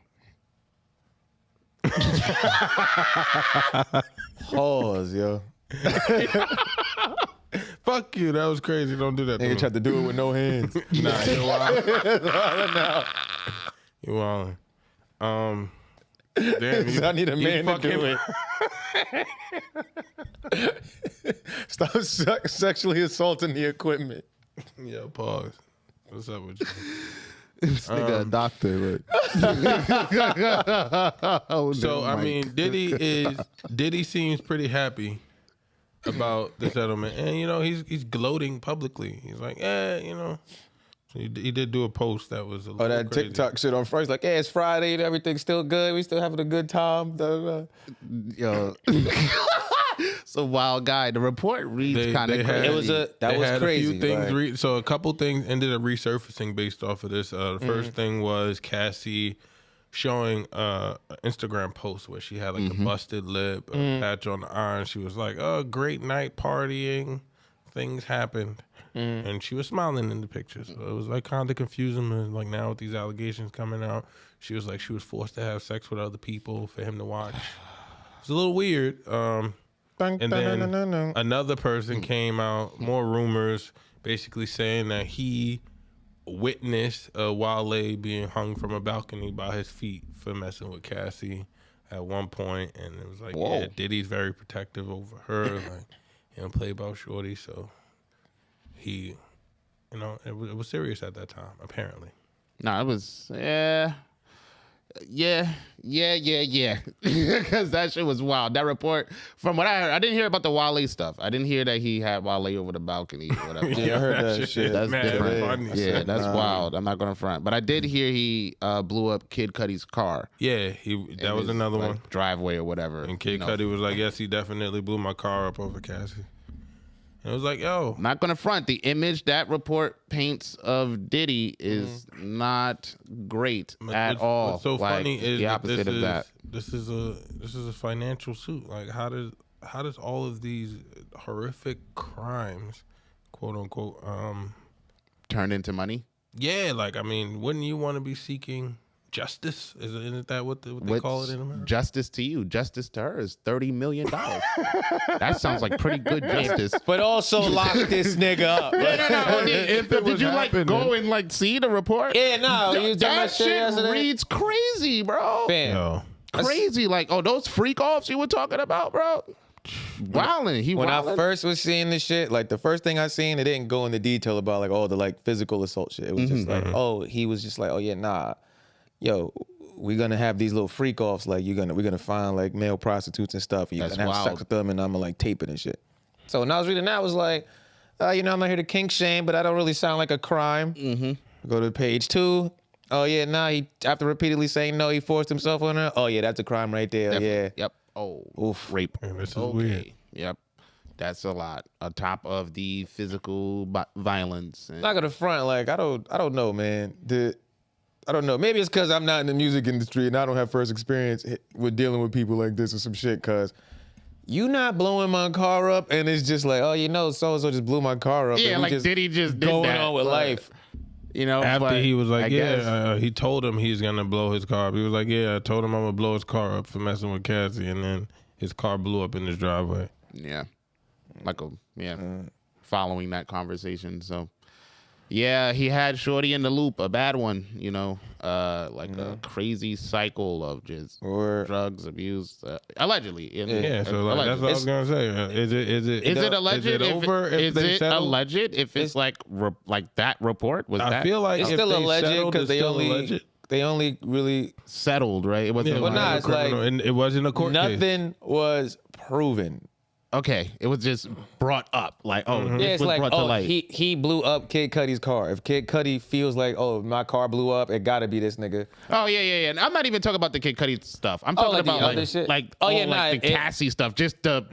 Pause, yo. Fuck you. That was crazy. Don't do that. Nigga tried to do it with no hands. Nah, you're wild. You're wild. Damn, you, I need a man to fucking- do it. Stop sexually assaulting the equipment. Yeah, pause. What's up with you? This nigga a doctor. Like. So I mean, Diddy seems pretty happy about the settlement, and you know he's gloating publicly. He's like, you know. So he did do a post that was a little that crazy. TikTok shit on Friday. Like, hey, it's Friday and everything's still good. We still having a good time. Yo. It's a wild guy. The report reads kind of crazy. It was that was crazy. A few things like, so a couple things ended up resurfacing based off of this. The first thing was Cassie showing an Instagram post where she had like a busted lip, a patch on the eye, and she was like, "Oh, great night partying. Things happened." And she was smiling in the pictures. So it was like kind of confusing. And like now with these allegations coming out, she was like she was forced to have sex with other people for him to watch. It's a little weird. And then another person came out, more rumors, basically saying that he witnessed Wale being hung from a balcony by his feet for messing with Cassie at one point, and it was like, yeah, Diddy's very protective over her, like he don't play about shorty, so he, you know, it was serious at that time, apparently. No, it was yeah. Because that shit was wild. That report, from what I heard, I didn't hear about the Wale stuff. I didn't hear that he had Wale over the balcony or whatever. Yeah, I heard that shit. That's mad different. funny. Yeah, that's wild. I'm not gonna front, but I did hear he blew up Kid Cudi's car. Yeah, that was in his, another like, one. driveway or whatever. And Kid you know. Cudi was like, yes, he definitely blew my car up over Cassie. And it was like, yo. I'm not gonna front. The image that report paints of Diddy is not great at all. What's so like, funny is the that opposite of that. This is a financial suit. Like how does all of these horrific crimes, quote unquote, Turned into money. Yeah, like, I mean, wouldn't you want to be seeking justice? Isn't that what they call it in America? Justice to you, justice to her is $30 million. That sounds like pretty good justice. But also lock this nigga up. No. Did you like go and like see the report? Yeah, no. You was doing that shit yesterday? reads crazy, bro. Fam. Yo. Crazy. Like, those freak offs you were talking about, bro. Wildin'. When I first was seeing this shit, like the first thing I seen, it didn't go into detail about like all the like physical assault shit. It was just like, he was just like, oh yeah, nah, yo, we're gonna have these little freak offs. Like we're gonna find like male prostitutes and stuff. And you're gonna have sex with them, and I'm gonna like tape it and shit. So when I was reading that, I was like, I'm not here to kink shame, but I don't really sound like a crime. Go to page 2. Oh yeah, nah. He after repeatedly saying no, he forced himself on her. Oh yeah, that's a crime right there. Definitely. Yeah. Yep. Oh, Oof. rape. Man, this is weird. Yep. That's a lot. On top of the physical violence. I'm not gonna front. Like I don't know, man. I don't know. Maybe it's because I'm not in the music industry and I don't have first experience with dealing with people like this or some shit. Cause you not blowing my car up and it's just like, so and so just blew my car up. Yeah, and like Diddy just did going that, on with life. After he was like, I he told him he's gonna blow his car up. He was like, I told him I'm gonna blow his car up for messing with Cassie, and then his car blew up in his driveway. Yeah, following that conversation. So, yeah, he had Shorty in the loop, a bad one, a crazy cycle of just drugs, abuse, allegedly. So like, that's what I was gonna say. Is it alleged? Is it over? Is it alleged? If it's like that report was I feel like it's if still they alleged settled, because they only really settled, right? It wasn't. it's like and it wasn't a court case. Nothing was proven. Okay, it was just brought up, like, it's was like, brought to light. he blew up Kid Cudi's car. If Kid Cudi feels like, my car blew up, it gotta be this nigga. Oh yeah. And I'm not even talking about the Kid Cudi stuff. I'm talking about the Cassie stuff. Just the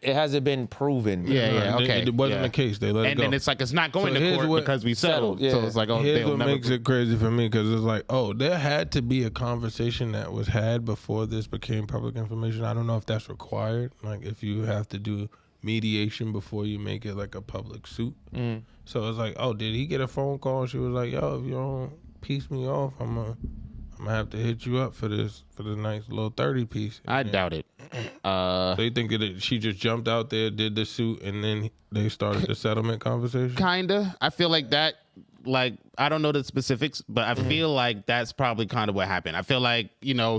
it hasn't been proven. Yeah. Okay, it wasn't the case. They let it go. And then it's like it's not going to court because we settled. Yeah. So it's like, here's what makes it crazy for me, because it's like, there had to be a conversation that was had before this became public information. I don't know if that's required. Like if you have to do mediation before you make it like a public suit. So it's like, did he get a phone call? She was like, if you don't piece me off, I'm gonna have to hit you up for the nice little 30 piece. I doubt it. So you think that she just jumped out there, did the suit, and then they started the settlement conversation? Kinda. I feel like that. Like, I don't know the specifics, but I feel like that's probably kind of what happened. I feel like,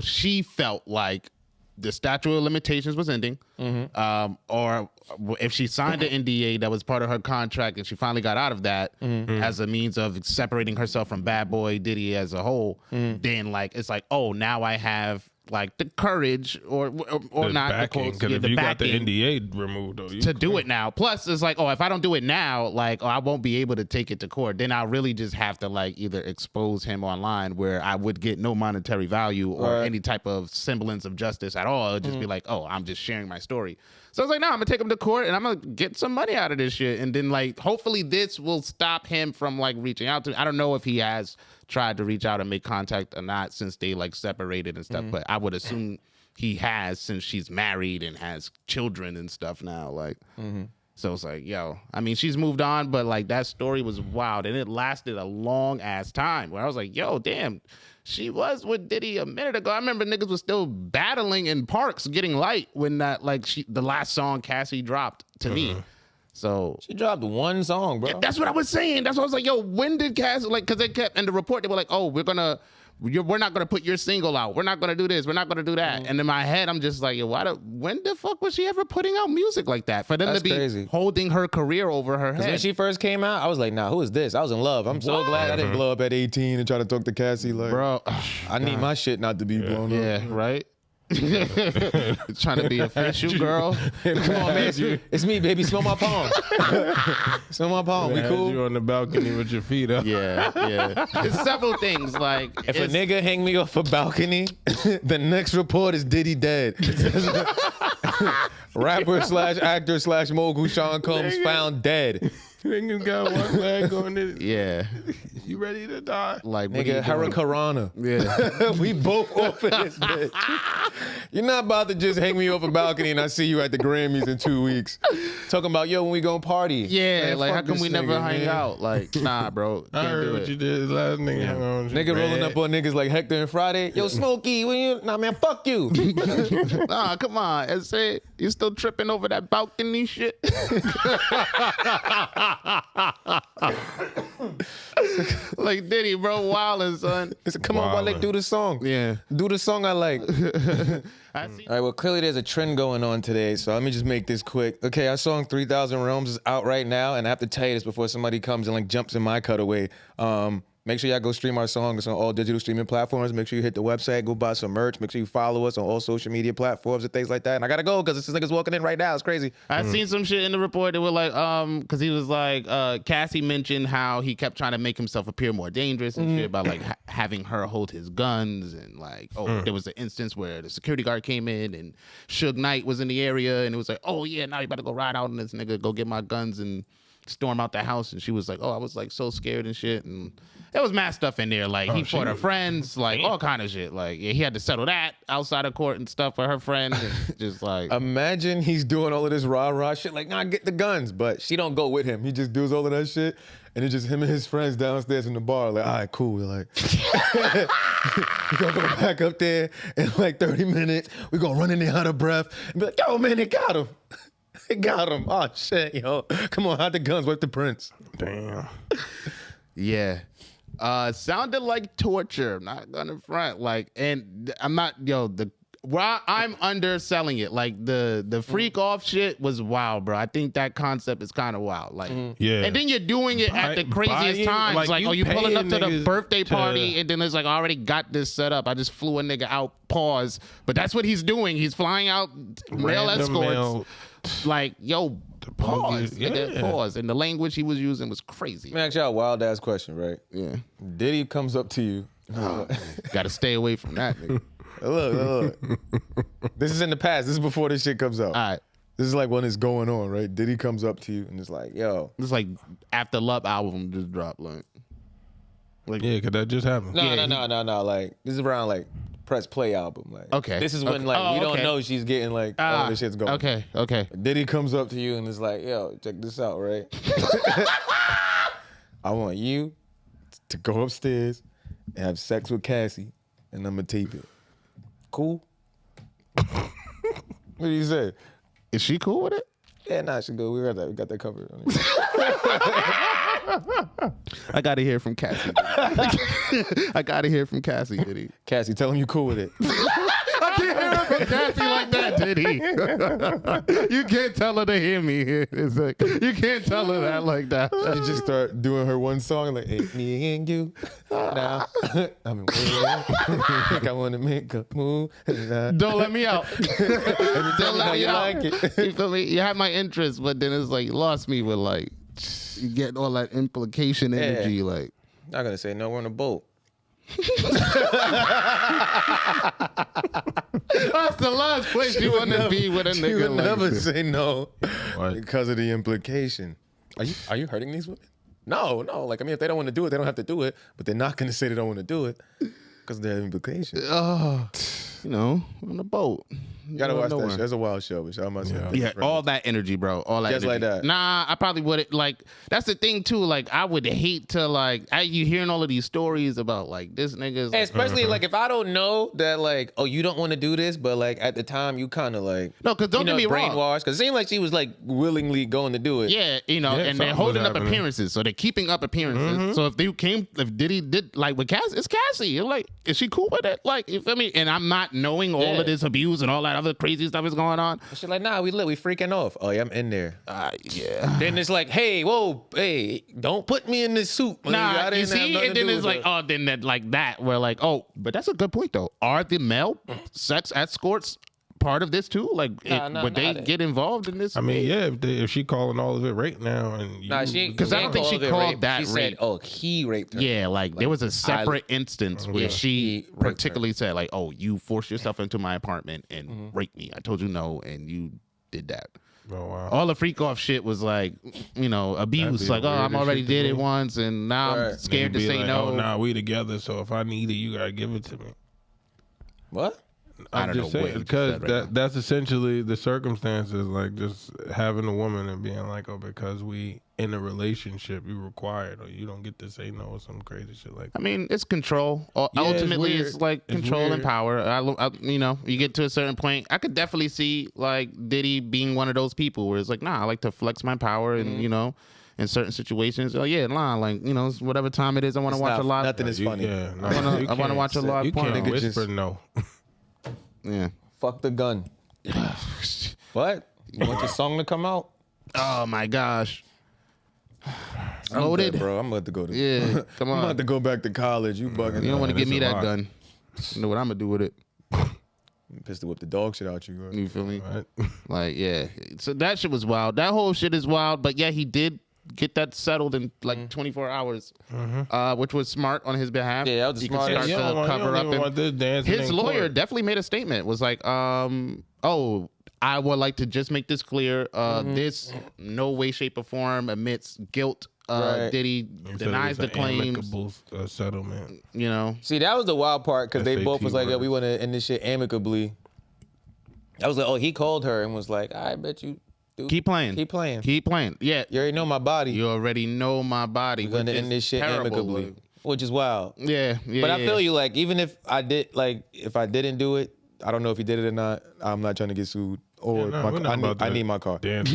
she felt like the statute of limitations was ending, or if she signed an NDA that was part of her contract and she finally got out of that as a means of separating herself from Bad Boy Diddy as a whole, then like it's like, now I have like the courage or not backing, because if you got the NDA removed to do it now. Plus it's like, if I don't do it now, like I won't be able to take it to court. Then I'll really just have to like either expose him online where I would get no monetary value or any type of semblance of justice at all. It'll just be like, I'm just sharing my story. So I was like, I'm gonna take him to court and I'm gonna get some money out of this shit. And then like hopefully this will stop him from like reaching out to me. I don't know if he has tried to reach out and make contact or not since they like separated and stuff, but I would assume he has, since she's married and has children and stuff now. Like so it's like, I mean, she's moved on, but like that story was wild and it lasted a long ass time where I was like, damn, she was with Diddy a minute ago. I remember niggas was still battling in parks getting light when that like the last song Cassie dropped to me. So she dropped one song, bro. Yeah, that's what I was saying. That's what I was like, when did Cassie, like, because they kept in the report, they were like, we're not gonna put your single out. We're not gonna do this. We're not gonna do that. And in my head, I'm just like, when the fuck was she ever putting out music like that? For them to be holding her career over her head. When she first came out, I was like, who is this? I was in love. I'm so glad I didn't blow up at 18 and try to talk to Cassie. Like, bro, I need my shit not to be blown up. Yeah, right. Trying to be official, girl. Come on, man. It's me, baby. Smell my palm. Smell my palm. We cool? You on the balcony with your feet up. Yeah. There's several things. Like, if a nigga hang me off a balcony, the next report is Diddy dead. Rapper / actor / mogul Sean Combs found dead. Niggas got one leg on it. Yeah. You ready to die? Like, what Nigga, Hurricanrana. Yeah. We both off of this bitch. You're not about to just hang me off a balcony and I see you at the Grammys in 2 weeks. Talking about, yo, when we gonna party. Yeah, Man, like, fuck how come this we never nigga, hang man. out? Like, nah, bro. I Can't heard do what it. you did last nigga. Hung on with you, Nigga rolling man. up on niggas like Hector and Friday. Yo, Smokey, when you... Nah, man, fuck you. Nah, come on. I said, you still tripping over that balcony shit? Like Diddy, bro, wildin', son. I said, come on, Wale, do the song. Yeah. Do the song I like. I see. All right, well, clearly there's a trend going on today, so let me just make this quick. Okay, our song 3,000 Realms is out right now, and I have to tell you this before somebody comes and like jumps in my cutaway. Make sure y'all go stream our song. It's on all digital streaming platforms. Make sure you hit the website, go buy some merch. Make sure you follow us on all social media platforms and things like that. And I gotta go because this nigga's walking in right now. It's crazy. I seen some shit in the report that were like, because he was like, Cassie mentioned how he kept trying to make himself appear more dangerous and shit about like having her hold his guns and like, there was an instance where the security guard came in and Suge Knight was in the area and it was like, oh yeah, now you better go ride out on this nigga, go get my guns and storm out the house. And she was like, oh, I was like so scared and shit. And there was mad stuff in there. Like he fought her friends, like all kind of shit. Like yeah, he had to settle that outside of court and stuff for her friends. And just like Imagine he's doing all of this rah-rah shit like, nah, get the guns. But she don't go with him. He just does all of that shit. And it's just him and his friends downstairs in the bar. Like, all right, cool. We're like, we're going to go back up there in like 30 minutes. We're going to run in there out of breath. And be like, yo, man, they got him. They got him. Oh, shit, yo. Come on, hide the guns. Wipe the prints. Damn. yeah. Sounded like torture. I'm not gonna front. Like, and I'm not, I'm underselling it. Like the freak off shit was wild, bro. I think that concept is kind of wild. Like, Yeah. and then you're doing it at the craziest buying- times. Like, like, you you pulling up to the paying birthday niggas party, to- and then it's like, I already got this set up. I just flew a nigga out. Pause. But that's what he's doing. He's flying out male Random escorts. male- Like, yo, pause. Yeah. Nigga, pause. And the language he was using was crazy. Let me ask y'all a wild ass question, right? Yeah. Diddy comes up to you. Got to stay away from that, nigga. Look. This is in the past. This is before this shit comes out. All right. This is like when it's going on, right? Diddy comes up to you and it's like, yo. It's like after Love album just dropped, like Yeah, because that just happened. No. Like, this is around like Press Play album. Like, Okay. This is when Okay. like Oh, we don't okay. know she's getting like all this shit's going. Okay. Diddy comes up to you and is like, yo, check this out, right? I want you to go upstairs and have sex with Cassie, and I'm gonna tape it. Cool? What do you say? Is she cool with it? Yeah, nah, she go. We got that covered. I gotta hear from Cassie. I gotta hear from Cassie, Diddy. Cassie, tell him you cool with it. I can't hear from Cassie like that, Diddy. You can't tell her to hear me. It's like, you can't tell her that like that. She just start doing her one song like, hey, me and you. Now, I'm in think I want to make a move. Don't let me out. Don't let me you out. like it. You feel me? You had my interest, but then it's like you lost me with like you get all that implication energy. Yeah. Like Not gonna say no. We're on a boat. that's the last place you want to be with a She nigga. would Like never this. say no What? because of the implication. Are you hurting these women? No. Like, I mean, if they don't want to do it, they don't have to do it. But they're not gonna say they don't want to do it because of the implication. Oh, on the boat. You gotta watch that nowhere. shit. That's a wild show. Which I must say. Yeah, all that energy, bro. All that Just energy. like that. Nah, I probably wouldn't. Like, that's the thing, too. Like, I would hate to, like, you hearing all of these stories about, like, this nigga's. Hey, Like, especially like if I don't know that like, oh, you don't want to do this, but like at the time you kind of like no, because don't get me wrong. brainwashed because it seemed like she was like willingly going to do it. Yeah, and something they're holding was up happening. appearances, so they're keeping up appearances. So if Diddy did like with Cassie, it's Cassie. You're like, is she cool with it? Like, you feel me? And I'm not knowing all of this abuse and all that other crazy stuff is going on. She's like, nah, we freaking off. Oh yeah, I'm in there. Yeah. Then it's like, hey, don't put me in this suit. I Nah, didn't you have see, nothing and to then do it's with like, it. oh, then that like that. We're like, oh, but that's a good point though. Are the male sex escorts part of this too? Like, would they get involved in this? I mean, yeah, if she calling all of it rape now, and Nah, she Because I don't think she it called rape. that She rape. said, oh, he raped her. Yeah, like there was a separate instance where she raped her. particularly said, like, oh, you forced yourself into my apartment and raped me. I told you no, and you did that. Oh, wow. All the freak off shit was like, abuse. Like, I'm already did it once, and now I'm scared to say like, no. Oh, nah, we together. So if I need it, you gotta give it to me. What? I don't know what you because said right now. that's essentially the circumstances. Like just having a woman and being like, oh, because we in a relationship, you required, or you don't get to say no or some crazy shit like that. I mean, it's control. Yeah, Ultimately, it's it's like It's control and weird. power. You get to a certain point. I could definitely see like Diddy being one of those people where it's like, nah, I like to flex my power, and in certain situations, it's whatever time it is, I want to watch a live. Nothing is funny. Yeah, no, I want to watch a live You porno. can't Nigga whisper just- no. Yeah. Fuck the gun. What? You want your song to come out? Oh my gosh. I'm Loaded, dead, bro. I'm about to go to. Yeah, come I'm on. about to go back to college. You bugging? You don't want to Man, give me it's a that lot. gun. You know what I'm gonna do with it. Pistol whip the dog shit out you. Bro. You feel me? Right? Like, yeah. So that shit was wild. That whole shit is wild. But yeah, he did get that settled in like 24 hours, which was smart on his behalf. Yeah, that was the He can smartest. start You to don't want, you cover don't up. even And want this dancing his in lawyer court. definitely made a statement. Was like, I would like to just make this clear. This no way, shape, or form admits guilt. Right. Diddy He said denies it was the an claims. amicable settlement. You know, See, that was the wild part because they both SAT was like, "Yo, words. we want to end this shit amicably." I was like, "Oh, he called her and was like, I bet you dude, keep playing. keep playing. Keep playing. Yeah, You already know my body. you already know my body. We're gonna which end is this shit terrible, amicably, like- which is wild." Yeah, But I feel yeah. you. Like, even if I did, like, if I didn't do it, I don't know if he did it or not. I'm not trying to get sued. Or Yeah, no, we're not about I to need my car. dance.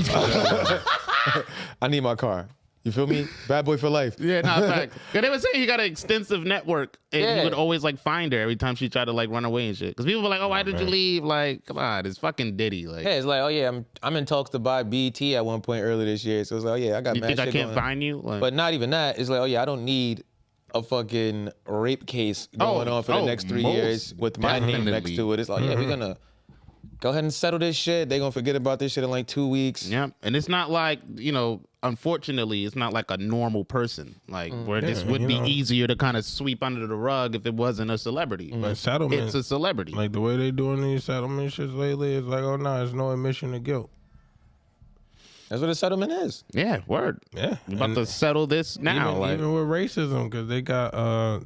I need my car. You feel me? Bad boy for life. Yeah, no, fact. Cause they were saying he got an extensive network, and Yeah. he would always like find her every time she tried to like run away and shit. Because people were like, "Oh, why did you man. leave?" Like, come on, it's fucking Diddy. Like, Yeah, it's like, oh yeah, I'm in talks to buy BT at one point earlier this year. So it's like, oh yeah, I got you mad think I shit can't going. find you? Like, But not even that. It's like, oh yeah, I don't need a fucking rape case going on for the next 3 most years with my name next definitely. to it. It's like, yeah, we're gonna go ahead and settle this shit. They're gonna forget about this shit in like 2 weeks. yeah, and it's not like unfortunately, it's not like a normal person. Like where this Yeah, would you be know. easier to kind of sweep under the rug if it wasn't a celebrity. But settlement, It's a celebrity. like the way they doing these settlement shits lately, is like, oh no, there's no admission of guilt. That's what a settlement is. Yeah, word. Yeah, We're about And to settle this now. even, like, even with racism, because they got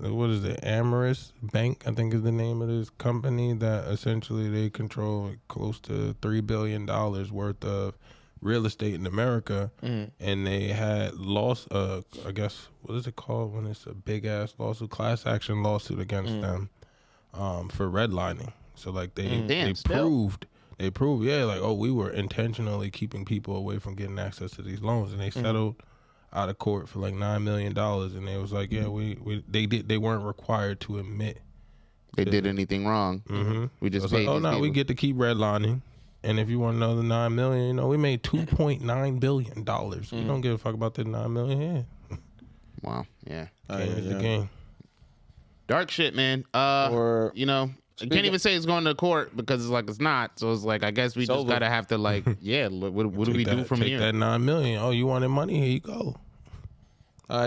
what is it, Amorous Bank, I think is the name of this company that essentially they control close to $3 billion worth of real estate in America, and they had lost I guess, what is it called when it's a big ass lawsuit, class action lawsuit against them for redlining. So like Damn, they still. proved, yeah, like, oh, we were intentionally keeping people away from getting access to these loans, and they settled out of court for like $9 million, and they was like, yeah, they weren't required to admit. they did anything wrong. Mm-hmm. We just It's paid like, oh these no, we people. get to keep redlining, and if you want another $9 million, we made $2.9 billion. We don't give a fuck about that $9 million. Yeah, Wow. Yeah. game is the game. Dark shit, man. Or- I can't even say it's going to court because it's like it's not. So it's like I guess we just over. gotta have to like, yeah. What do we do from take here? that $9 million. Oh, you wanted money? Here you go.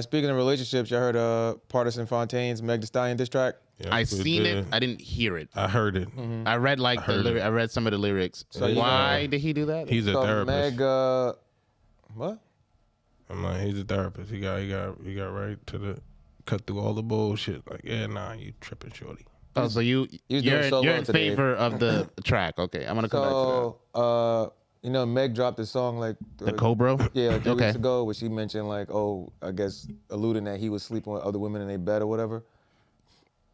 Speaking of relationships, y'all heard Partisan Fontaine's Meg Thee Stallion diss track? Yeah, I that's what seen it. did. I didn't hear it. I heard it. I read like the heard it. I read some of the lyrics. So you why did he do that? He's a So therapist. Meg, what? I'm like, he's a therapist. He got right to the cut through all the bullshit. Like, yeah, nah, you tripping, shorty. Oh, so He was doing you're so well in today. favor of the track. Okay, I'm gonna come back to So, Meg dropped a song like that. The Cobra. Yeah, like 3 Okay. weeks ago, where she mentioned like, oh, I guess alluding that he was sleeping with other women in their bed or whatever.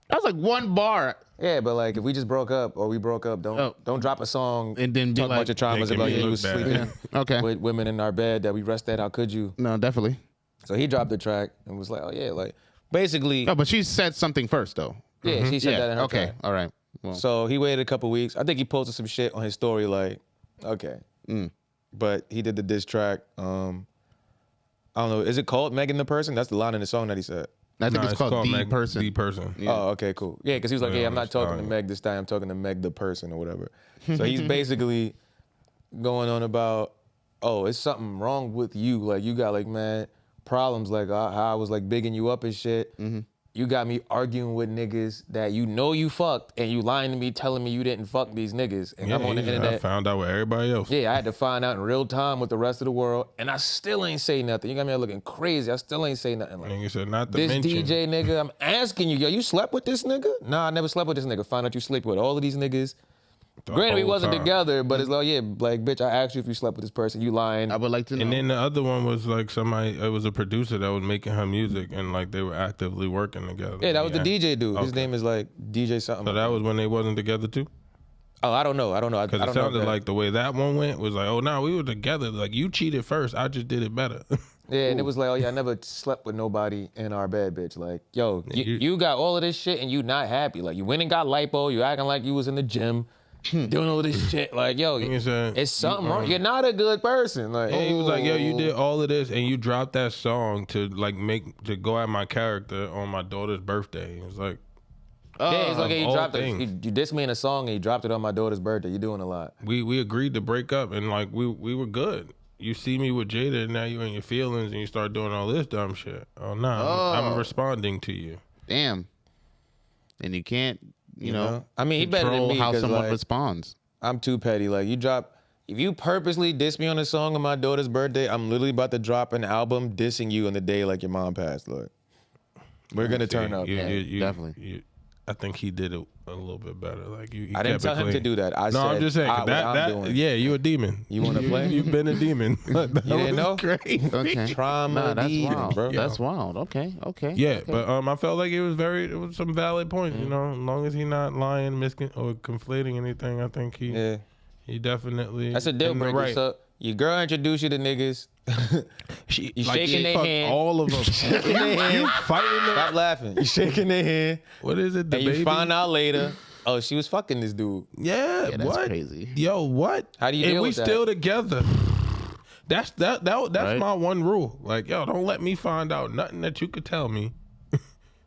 That was like one bar, Yeah, but like if we just broke up or we broke up, don't drop a song and then be talk like, about your traumas making about me you look was bad. sleeping okay, with women in our bed that we rested. How could you? no, definitely. So he dropped the track and was like, oh yeah, like basically, No, but she said something first though. yeah, she said Yeah. that in her Okay. track. All right. Well, So he waited a couple weeks. I think he posted some shit on his story like, okay. But he did the diss track. I don't know. Is it called Megan the Person? That's the line in the song that he said. I think Nah, it's called The Meg, Person. The person. Oh, okay, cool. Yeah, because he was like, Yeah, I'm not talking to Stallion. Meg this time. I'm talking to Meg the Person or whatever. So he's basically going on about, oh, it's something wrong with you. Like you got like, man, problems. Like how I was like bigging you up and shit. you got me arguing with niggas that you know you fucked and you lying to me telling me you didn't fuck these niggas. And I'm on the internet. I found out with everybody else. Yeah, I had to find out in real time with the rest of the world, and I still ain't say nothing. You got me looking crazy. I still ain't say nothing. Like, Nigga said not to this mention. DJ nigga, I'm asking you, yo, you slept with this nigga? Nah, I never slept with this nigga. Find out you sleep with all of these niggas. Granted, we wasn't together, but it's like, yeah, like, bitch, I asked you if you slept with this person. You lying. I would like to know. And then the other one was like somebody, it was a producer that was making her music and like they were actively working together. Yeah, that was the DJ dude. His name is like DJ something. So that was when they wasn't together too? Oh, I don't know. Because it sounded like the way that one went was like, oh, no, we were together. Like, you cheated first. I just did it better. Yeah, and it was like, oh, yeah, I never slept with nobody in our bed, bitch. Like, yo, you got all of this shit and you not happy. Like, you went and got lipo. You acting like you was in the gym. Doing all this shit, like, yo, it's something wrong. You're not a good person. Like, he was like, yo, you did all of this and you dropped that song to like to go at my character on my daughter's birthday. It was like, yeah, it's like, you dropped it. You dissed me in a song and you dropped it on my daughter's birthday. You're doing a lot. We agreed to break up and like we were good. You see me with Jada and now you in your feelings and you start doing all this dumb shit. Oh no, I'm responding to you. Damn. And you can't. You know, I mean, he better than me how someone like, responds. I'm too petty. Like, if you purposely diss me on a song on my daughter's birthday, I'm literally about to drop an album dissing you on the day like your mom passed. Look, we're gonna turn up. Definitely. I think he did it a little bit better. Like I didn't tell him to do that. I said, I'm just saying yeah, you a demon. You want to play? You've been a demon. You didn't know? Great. Okay. Trauma. That's wild, bro. That's wild. Okay. Yeah, okay. but I felt like it was some valid points. You know, as long as he's not lying, or conflating anything, I think he definitely. That's a deal breaker. Right. So your girl introduced you to niggas. You like shaking their hand. All of them. You fighting them. Stop laughing. You shaking their hand. What is it? The and baby? You find out later. Oh, she was fucking this dude. Yeah, that's what? Crazy. Yo, what? How do you deal with that? And we still together. That's right? My one rule. Like, yo, don't let me find out nothing that you could tell me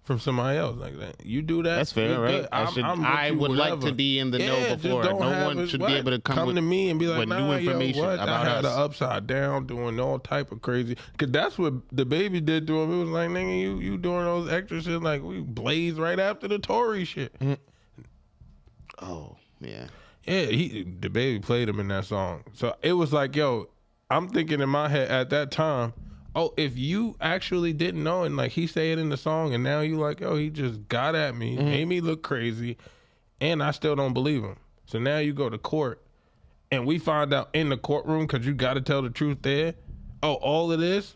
from somebody else like that. You do that. That's fair, right? I would like to be in the know before. No one should be able to come to me and be like, new information what? about I had us. an upside down doing all type of crazy. Because that's what the baby did to him. It was like, nigga, you doing those extra shit. Like, we blazed right after the Tory shit. Mm-hmm. Oh, yeah. Yeah, the baby played him in that song. So it was like, yo, I'm thinking in my head at that time, oh, if you actually didn't know and like he said in the song and now you like, oh, he just got at me, made me look crazy, and I still don't believe him. So now you go to court and we find out in the courtroom, because you got to tell the truth there, oh, all of this,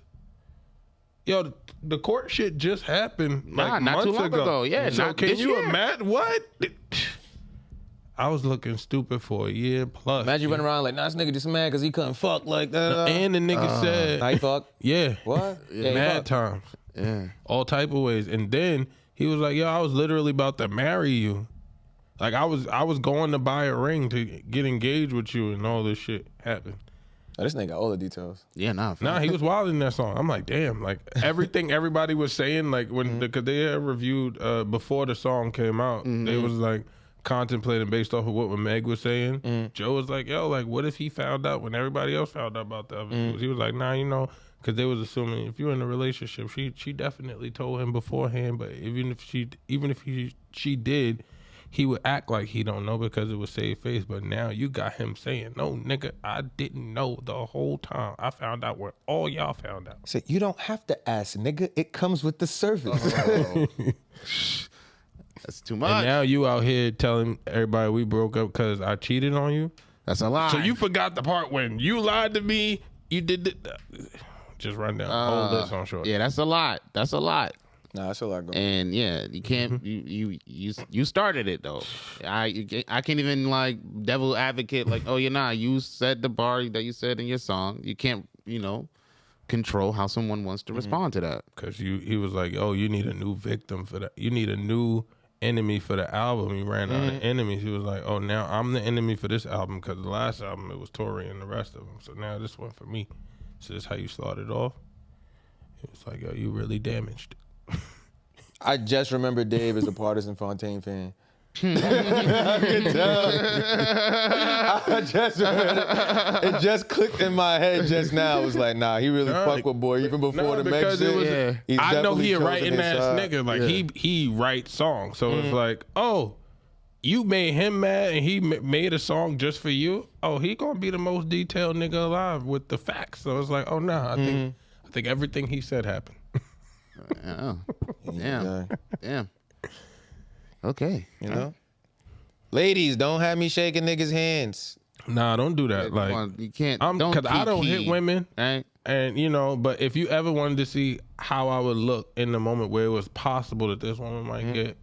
yo, the court shit just happened like not months too long ago. Yeah, so can you imagine what? I was looking stupid for a year plus. Imagine you running around like, nah, this nigga just mad because he couldn't fuck like that. And the nigga said, nah, he fuck? Yeah. What? Yeah, mad times. Yeah. All type of ways. And then he was like, yo, I was literally about to marry you. Like, I was going to buy a ring to get engaged with you, and all this shit happened. Oh, this nigga got all the details. Yeah, nah, he was wild in that song. I'm like, damn, like everything everybody was saying, like when because they had reviewed before the song came out, they was like contemplating based off of what Meg was saying. Joe was like, yo, like what if he found out when everybody else found out about the other dudes? He was like, nah, you know, because they was assuming if you're in a relationship, she definitely told him beforehand, but even if she did, he would act like he don't know because it was saved face. But now you got him saying, no, nigga, I didn't know the whole time. I found out where all y'all found out. So you don't have to ask, nigga. It comes with the service. That's too much. And now you out here telling everybody we broke up because I cheated on you? That's a lie. So you forgot the part when you lied to me, you did it. Just run down the whole list on short. Yeah, that's a lot. That's a lot. Nah, that's a lot going on. And yeah, you can't. You started it though. I can't even like devil advocate like, oh, you said the bar that you said in your song. You can't control how someone wants to respond to that. Because he was like, oh, you need a new victim for that. You need a new enemy for the album. He ran out of enemies. He was like, oh, now I'm the enemy for this album because the last album it was Tory and the rest of them. So now this one for me. So this is how you started off. It was like, yo, you really damaged. I just remember Dave as a Partisan Fontaine fan. I can tell. I just heard it. It just clicked in my head just now. It was like, nah, he really fuck with boy even before the Mex shit. I know he a writing ass side. nigga. Like he writes songs, so it's like, oh, you made him mad and he made a song just for you. Oh, he gonna be the most detailed nigga alive with the facts. So it's like, oh nah, I think everything he said happened. Damn. Okay. You know? Ladies, don't have me shaking niggas' hands. Nah, don't do that. Like you can't. Because I don't hit women. Right. And you know, but if you ever wanted to see how I would look in the moment where it was possible that this woman might get,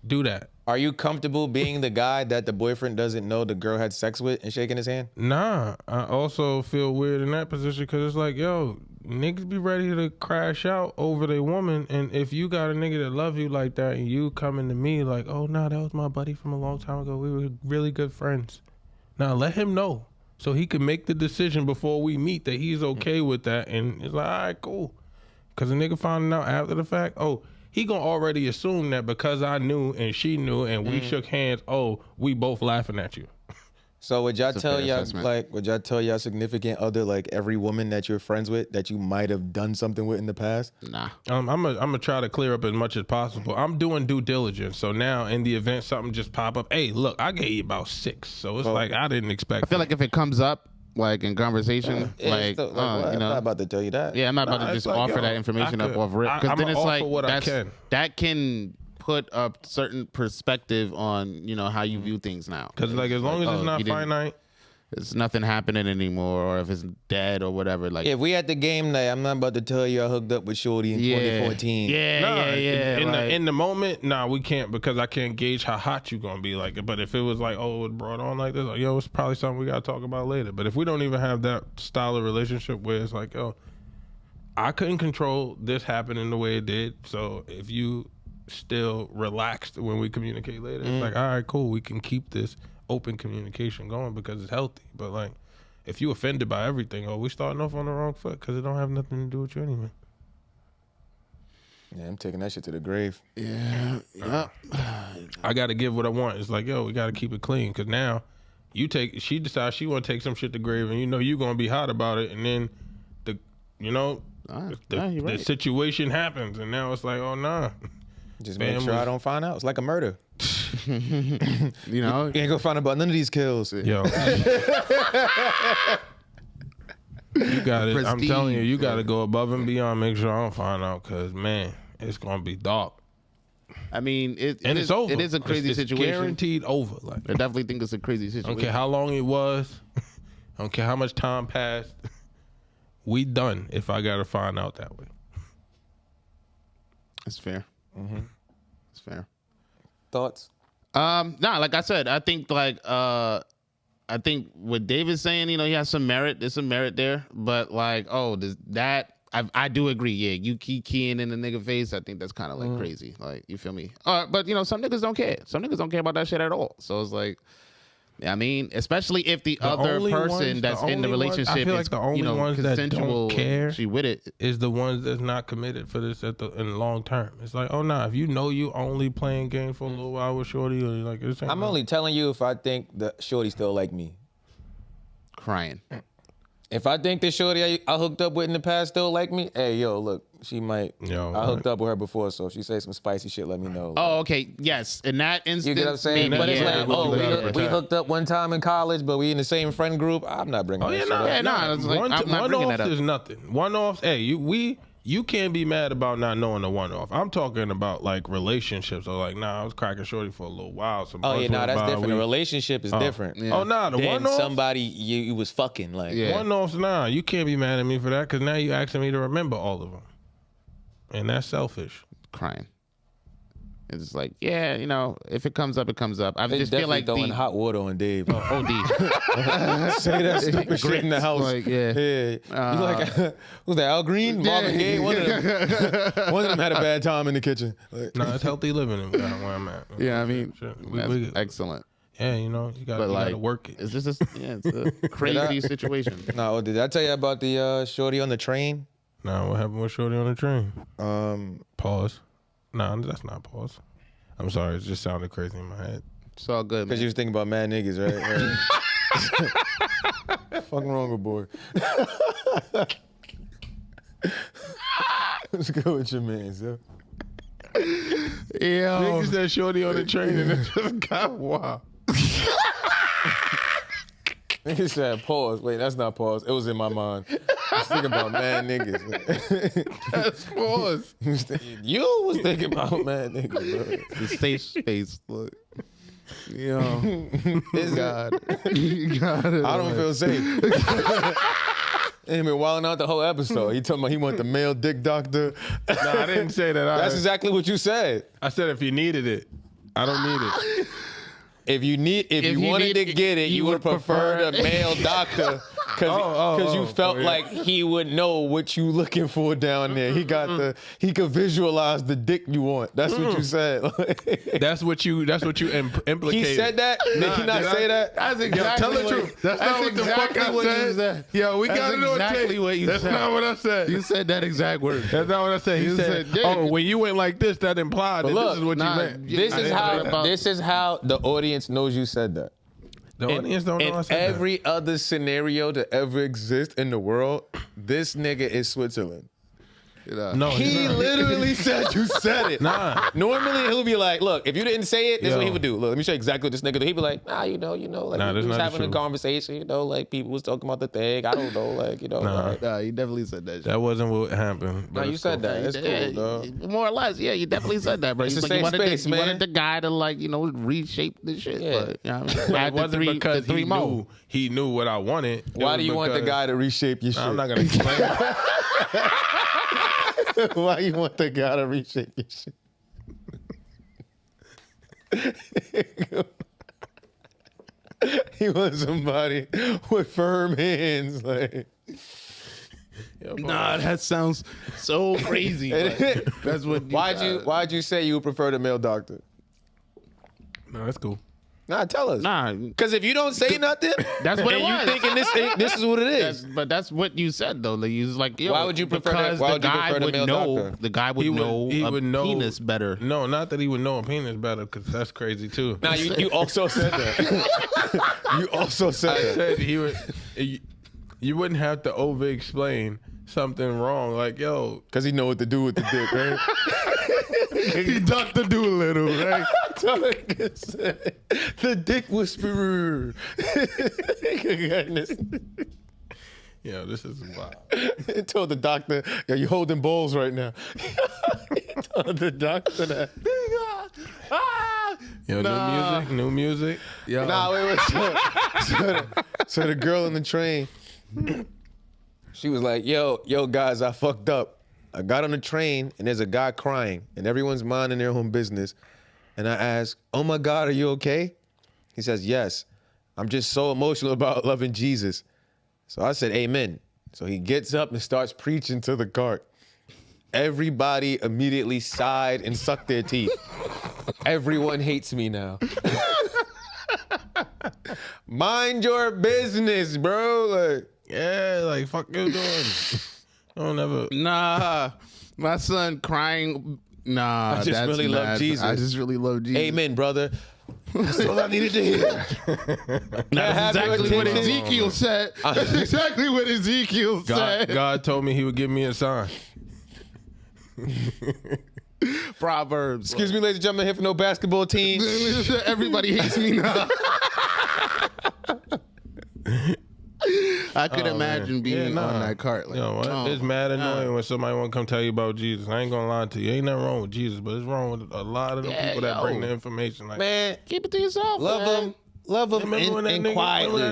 do that. Are you comfortable being the guy that the boyfriend doesn't know the girl had sex with and shaking his hand? Nah, I also feel weird in that position because it's like, yo, niggas be ready to crash out over their woman, and if you got a nigga that love you like that and you coming to me like, oh, nah, that was my buddy from a long time ago. We were really good friends. Now let him know so he can make the decision before we meet that he's okay with that, and it's like, all right, cool. Because a nigga finding out after the fact, oh, he gonna already assume that because I knew and she knew and we shook hands, oh, we both laughing at you. So would y'all tell y'all significant other, like every woman that you're friends with that you might have done something with in the past? Nah. I'm gonna try to clear up as much as possible. I'm doing due diligence. So now in the event something just pop up, hey, look, I gave you about 6. So it's like I didn't expect. I feel like if it comes up, like in conversation, you know, I'm not about to tell you that. Yeah, I'm not about to just offer that information up off rip, because then it's like that can put a certain perspective on, you know, how you view things now. Because like as long as it's not finite, there's nothing happening anymore, or if it's dead or whatever. Like if we at the game night, I'm not about to tell you I hooked up with Shorty in 2014. In the moment, nah, we can't, because I can't gauge how hot you gonna be like it. But if it was like, oh, it brought on like this, like, yo, it's probably something we gotta talk about later. But if we don't even have that style of relationship where it's like, oh, I couldn't control this happening the way it did. So if you still relaxed when we communicate later, it's like, all right, cool, we can keep this open communication going because it's healthy. But like, if you offended by everything, we starting off on the wrong foot because it don't have nothing to do with you anyway. Yeah, I'm taking that shit to the grave. Yeah. I got to give what I want. It's like, yo, we got to keep it clean, because now she decides she want to take some shit to grave, and you know you gonna be hot about it, and then the situation happens, and now it's like, oh nah. Just make sure I don't find out. It's like a murder. You know, you ain't gonna find out about none of these kills. Yo, you got it. I'm telling you, you got to go above and beyond. Make sure I don't find out, because man, it's gonna be dark. I mean, it's over. It is a crazy situation. Guaranteed over. Like, I definitely think it's a crazy situation. I don't care how long it was. I don't care how much time passed. We done if I gotta find out that way. It's fair. It's fair. Thoughts? Nah, like I said, I think what David's saying, you know, he has some merit. There's some merit there, but like, I do agree. Yeah, you keep keying in the nigga face. I think that's kind of like crazy. Like, you feel me? But you know, some niggas don't care. Some niggas don't care about that shit at all. So it's like, I mean, especially if the other person that's in the relationship is, like the only ones consensual, that don't care, she with it, is the ones that's not committed for this in the long term. It's like, oh nah, if you know you only playing games for a little while with Shorty, or like, this ain't I'm only telling you if I think the Shorty still like me. crying. If I think the Shorty I hooked up with in the past still like me, hey, yo, look, she might. I hooked up with her before, so if she say some spicy shit, let me know. Oh, okay. Yes. In that instance. You get what I'm saying? Maybe, but it's yeah, like, we hooked up one time in college, but we in the same friend group. I'm not bringing that shit up. I'm not bringing that up. Is nothing. One-offs, hey, you can't be mad about not knowing the one-off. I'm talking about like relationships. So like, nah, I was cracking Shorty for a little while. That's different. The relationship is different. Yeah. Oh, nah, the one-off. Somebody you was fucking like. Yeah. One-offs, nah, you can't be mad at me for that, because now you asking me to remember all of them. And that's selfish. Crying. It's just like, yeah, you know, if it comes up, it comes up. I just feel like throwing hot water on Dave. OD. Say that stupid shit in the house. Like, yeah. You like, who's that, Al Green? Marvin Gaye? One of them had a bad time in the kitchen. Like, no, it's healthy living where I'm at. Yeah, I mean, that's excellent. Yeah, you know, you gotta work it. It's just it's a crazy situation. No, did I tell you about the Shorty on the train? No, what happened with Shorty on the train? Pause. No, that's not pause. I'm sorry, it just sounded crazy in my head. It's all good. Because you was thinking about mad niggas, right? Fucking wrong with boy. Let's go with your man, yo. Niggas said shorty on the train and it just got wild. Nigga said pause. Wait, that's not pause. It was in my mind. I was thinking about mad niggas. That's pause. You was thinking about mad niggas, bro. The safe space. Look. Yo. God. I don't feel safe. He been wilding out the whole episode. He talking about he want the male dick doctor. No, I didn't say that. That's exactly what you said. I said if you needed it. I don't need it. If you wanted to get it, you would prefer the male doctor because you felt like he would know what you looking for down there. He he could visualize the dick you want. That's what you said. That's what you implicated. He said that? Did he not say that? That's exactly tell the truth. That's not what the fuck I said. Yo, we got it on tape. What you That's said. not what I said. You said that exact word. That's not what I said. He said, "Oh, when you went like this, that implied that this is what you meant." This is how the audience knows you said that. The audience don't know I said every other scenario to ever exist in the world, this nigga is Switzerland. No, he literally said you said it. Nah. Normally he'll be like, look, if you didn't say it, this is what he would do. Look, let me show you exactly what this nigga do. He'd be like, nah, like we was having a conversation, like people was talking about the thing. I don't know, like, Nah, you definitely said that shit. That wasn't what happened. No, you said that. It's cool, dog. More or less, yeah, you definitely said that, bro. It's the You same space, man. You wanted the guy to, like, reshape the shit. Yeah. But, you know what I mean? It wasn't because he knew what I wanted. Why do you want the guy to reshape your shit? I'm not gonna explain it. Why you want the guy to reshape your shit? He wants somebody with firm hands, like. Nah, that sounds so crazy. That's what. Why'd you say you would prefer the male doctor? No, that's cool. Nah, tell us. Nah, because if you don't say nothing, that's what it was. You thinking this is what it is. But that's what you said though. Like, you was like, yo, why would you prefer that? Because Why the would you guy prefer the would male know. doctor? The guy would know a penis better. No, not that he would know a penis better, because that's crazy too. Now you also said that. You also said that. Said he would. You wouldn't have to over explain something wrong, like yo, because he know what to do with the dick, right? He Dr. Doolittle, right? The dick whisperer. Yo, this is wild. He told the doctor, yo, you holding balls right now. He told the doctor that. Yo, new music. Yo. Nah, wait. So the girl in the train, she was like, yo, guys, I fucked up. I got on the train and there's a guy crying and everyone's minding their own business. And I asked, oh my God, are you okay? He says, yes. I'm just so emotional about loving Jesus. So I said, amen. So he gets up and starts preaching to the cart. Everybody immediately sighed and sucked their teeth. Everyone hates me now. Mind your business, bro. Like, yeah, like, fuck you doing? Don't ever. Nah, my son crying. Nah, I just really love Jesus. I just really love Jesus. Amen, brother. That's all I needed to hear. That's exactly what Ezekiel said. That's exactly what Ezekiel said. God told me he would give me a sign. Proverbs. Excuse me, ladies and gentlemen, here for no basketball team. Everybody hates me now. I could imagine being on that cart. Like, it's mad annoying when somebody want to come tell you about Jesus. I ain't gonna lie to you. Ain't nothing wrong with Jesus, but it's wrong with a lot of the people that bring the information. Like, man, keep it to yourself. Love them and quietly.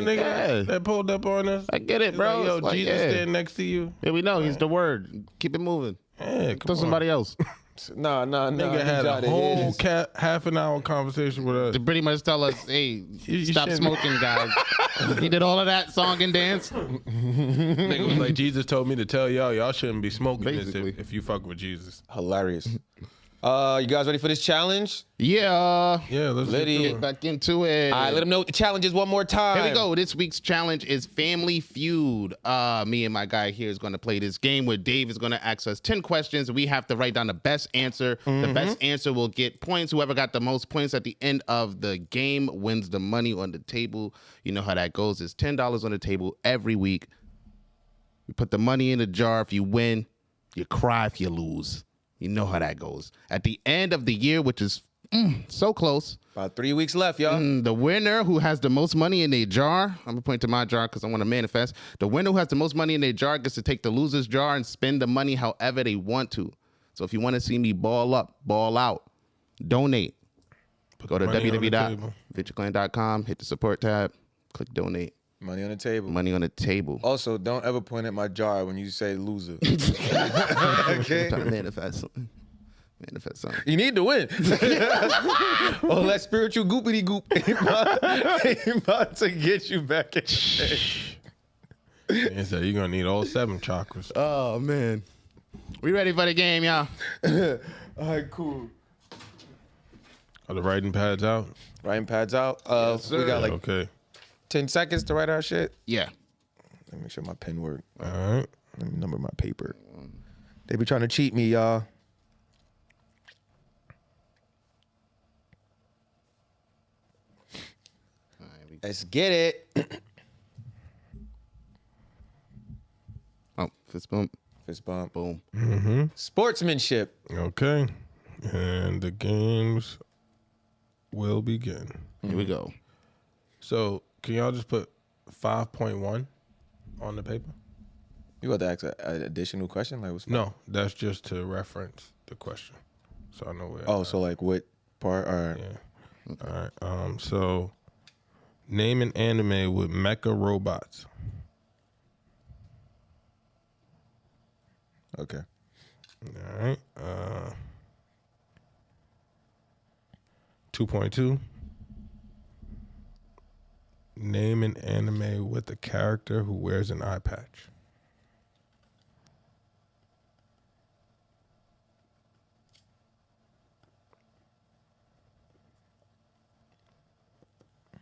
That pulled up on us. I get it, bro. Like, yo, like, Jesus standing next to you. Yeah, we know he's the word. Keep it moving. Yeah, to somebody else. Nah. Nigga had a whole half an hour conversation with us. To pretty much tell us, hey, stop smoking, guys. He did all of that song and dance. Nigga was like, Jesus told me to tell y'all shouldn't be smoking this if you fuck with Jesus. Hilarious. You guys ready for this challenge? Yeah. Let's Get back into it. All right, let them know what the challenge is one more time. Here we go. This week's challenge is Family Feud. Me and my guy here is going to play this game where Dave is going to ask us 10 questions. We have to write down the best answer. The best answer will get points. Whoever got the most points at the end of the game wins the money on the table. You know how that goes. It's $10 on the table every week. We put the money in the jar. If you win, you cry if you lose. You know how that goes. At the end of the year, which is so close. About 3 weeks left, y'all. The winner who has the most money in their jar, I'm going to point to my jar because I want to manifest. The winner who has the most money in their jar gets to take the loser's jar and spend the money however they want to. So if you want to see me ball up, ball out, donate. Go to www.vigilclan.com, hit the support tab, click donate. Money on the table. Money on the table. Also, don't ever point at my jar when you say loser. Okay. Trying to manifest something. You need to win. Oh, that spiritual goopity goop ain't about to get you back in shape. And so you're going to need all 7 chakras. Oh, man. We ready for the game, y'all? All right, cool. Are the writing pads out? Writing pads out. We got like 10 seconds to write our shit. Yeah. Let me make sure my pen works. All right. Let me number my paper. They be trying to cheat me, y'all. Let's get it. Oh, fist bump. Fist bump. Boom. Mm-hmm. Sportsmanship. Okay. And the games will begin. Here we go. So, can y'all just put 5.1 on the paper? You about to ask an additional question? Like, what's No, that's just to reference the question. So I know where. Oh, so like what part? All right. Yeah. Okay. All right. So, name an anime with mecha robots. Okay. All right. 2.2. Name an anime with a character who wears an eye patch.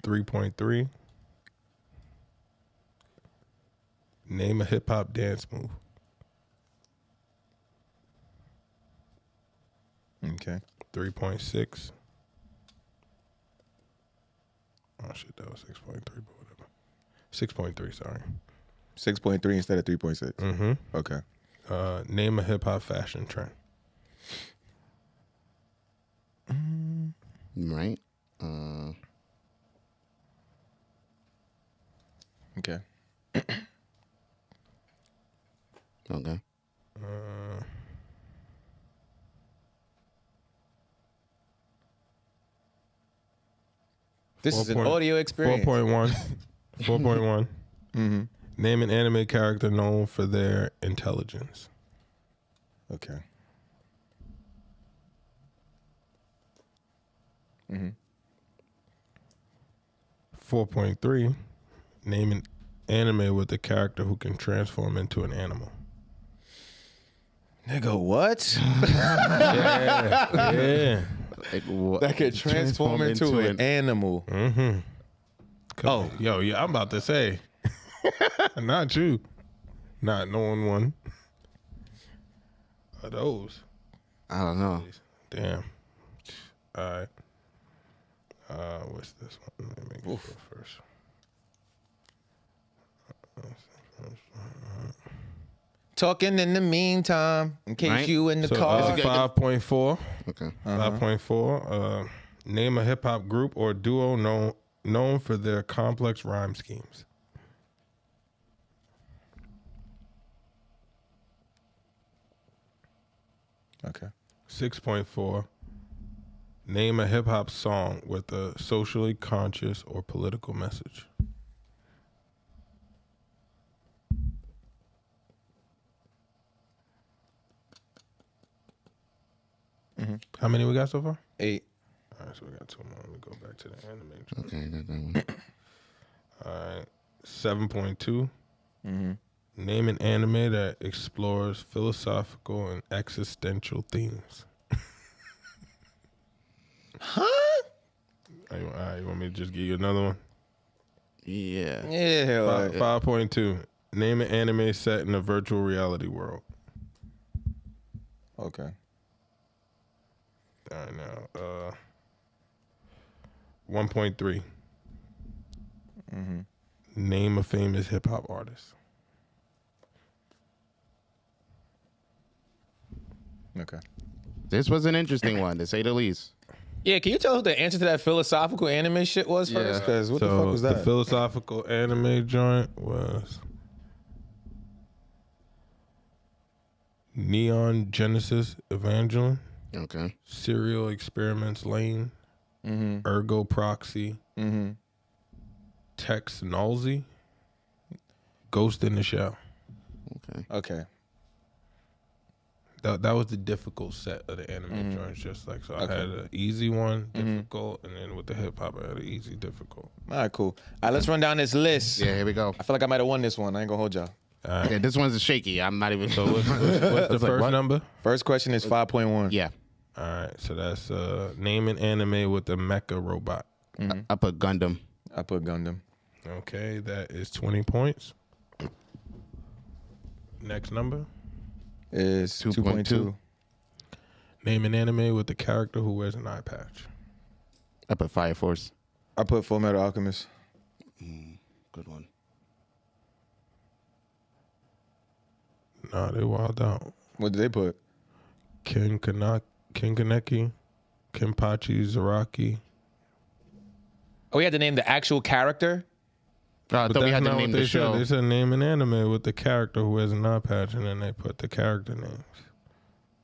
.3. Name a hip hop dance move. Okay. 3.6. Oh shit, that was 6.3, but whatever. 6.3, sorry. 6.3 instead of 3.6. Mm-hmm. Okay. Name a hip hop fashion trend. Right. Okay. Okay. This is an audio experience. 4.1. 4.1. Mm-hmm. Name an anime character known for their intelligence. Okay. Mm-hmm. 4.3. Name an anime with a character who can transform into an animal. Nigga, what? Yeah. Like, what? That could transform into an animal. Mm-hmm. Oh. Yo, yeah, I'm about to say. Not you. Not knowing one of those. I don't know. Damn. All right. What's this one? Let me make sure first. Talking in the meantime, in case Right. you in the So, car. 5.4. Okay. 5.4. Name a hip hop group or duo known for their complex rhyme schemes. Okay. 6.4. Name a hip hop song with a socially conscious or political message. Mm-hmm. How many we got so far? 8. All right, so we got 2 more. Let me go back to the anime. Okay, got that one. All right, 7.2. Mm-hmm. Name an anime that explores philosophical and existential themes. Huh? All right, you want me to just give you another one? Yeah. Yeah. 5.2. Name an anime set in a virtual reality world. Okay. All right, now. 1.3. Name a famous hip hop artist. Okay. This was an interesting one, to say the least. Yeah, can you tell us the answer to that philosophical anime shit was first? Because what the fuck was that? The philosophical anime joint was Neon Genesis Evangelion, Okay. Serial Experiments Lane, Ergo Proxy, Tex Nolsey, Ghost in the Shell. Okay. That was the difficult set of the anime joints. Just like, so I had an easy one, difficult, and then with the hip hop, I had an easy, difficult. All right, cool. All right, let's run down this list. Yeah, here we go. I feel like I might have won this one. I ain't gonna hold y'all. Okay, this one's shaky. I'm not even. So what's the first number? First question is 5.1. Yeah. All right, so that's name an anime with a mecha robot. I put Gundam. I put Gundam. Okay, that is 20 points. Next number. Is 2.2. Name an anime with a character who wears an eye patch. I put Fire Force. I put Full Metal Alchemist. Good one. Nah, they wild out. What did they put? Ken Kaneki, Kenpachi Zaraki. Oh, we had to name the actual character? Oh, I thought we had to name the show. They said name an anime with the character who wears an eye patch, and then they put the character names.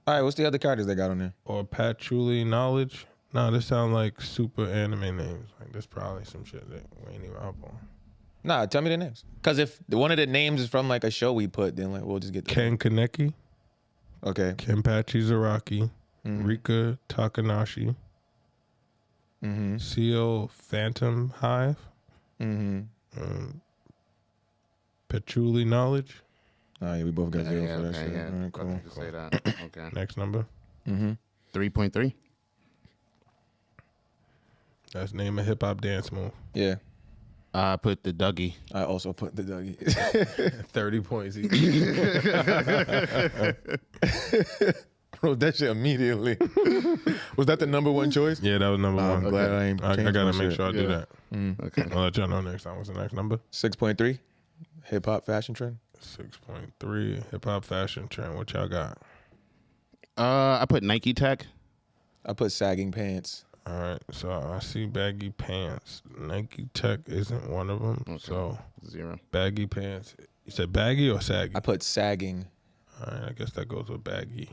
All right, what's the other characters they got on there? Or Patchouli Knowledge. Nah, this sound like super anime names. Like, there's probably some shit that we ain't even up on. Nah, tell me the names. Because if one of the names is from like a show we put, then like we'll just get the Ken Kaneki, Okay. Kenpachi Zaraki, Rika Takanashi, Seal Phantom Hive, Patchouli Knowledge. All right, we both got zero for that shit. Yeah. All right, cool. Say that. Okay. Next number. 3.3. Let's name a hip hop dance move. Yeah. I put the Dougie. I also put the Dougie. 30 points each. Wrote that shit immediately. Was that the number one choice? Yeah, that was number one. I'm glad I ain't I changed gotta my make shit. sure I do that. Okay. I'll let y'all know next time. What's the next number? 6.3. Hip hop fashion trend. 6.3 hip hop fashion trend. What y'all got? I put Nike Tech. I put sagging pants. All right, so I see baggy pants. Nike Tech isn't one of them. Okay. So 0. baggy pants. You said baggy or saggy? I put sagging. All right, I guess that goes with baggy.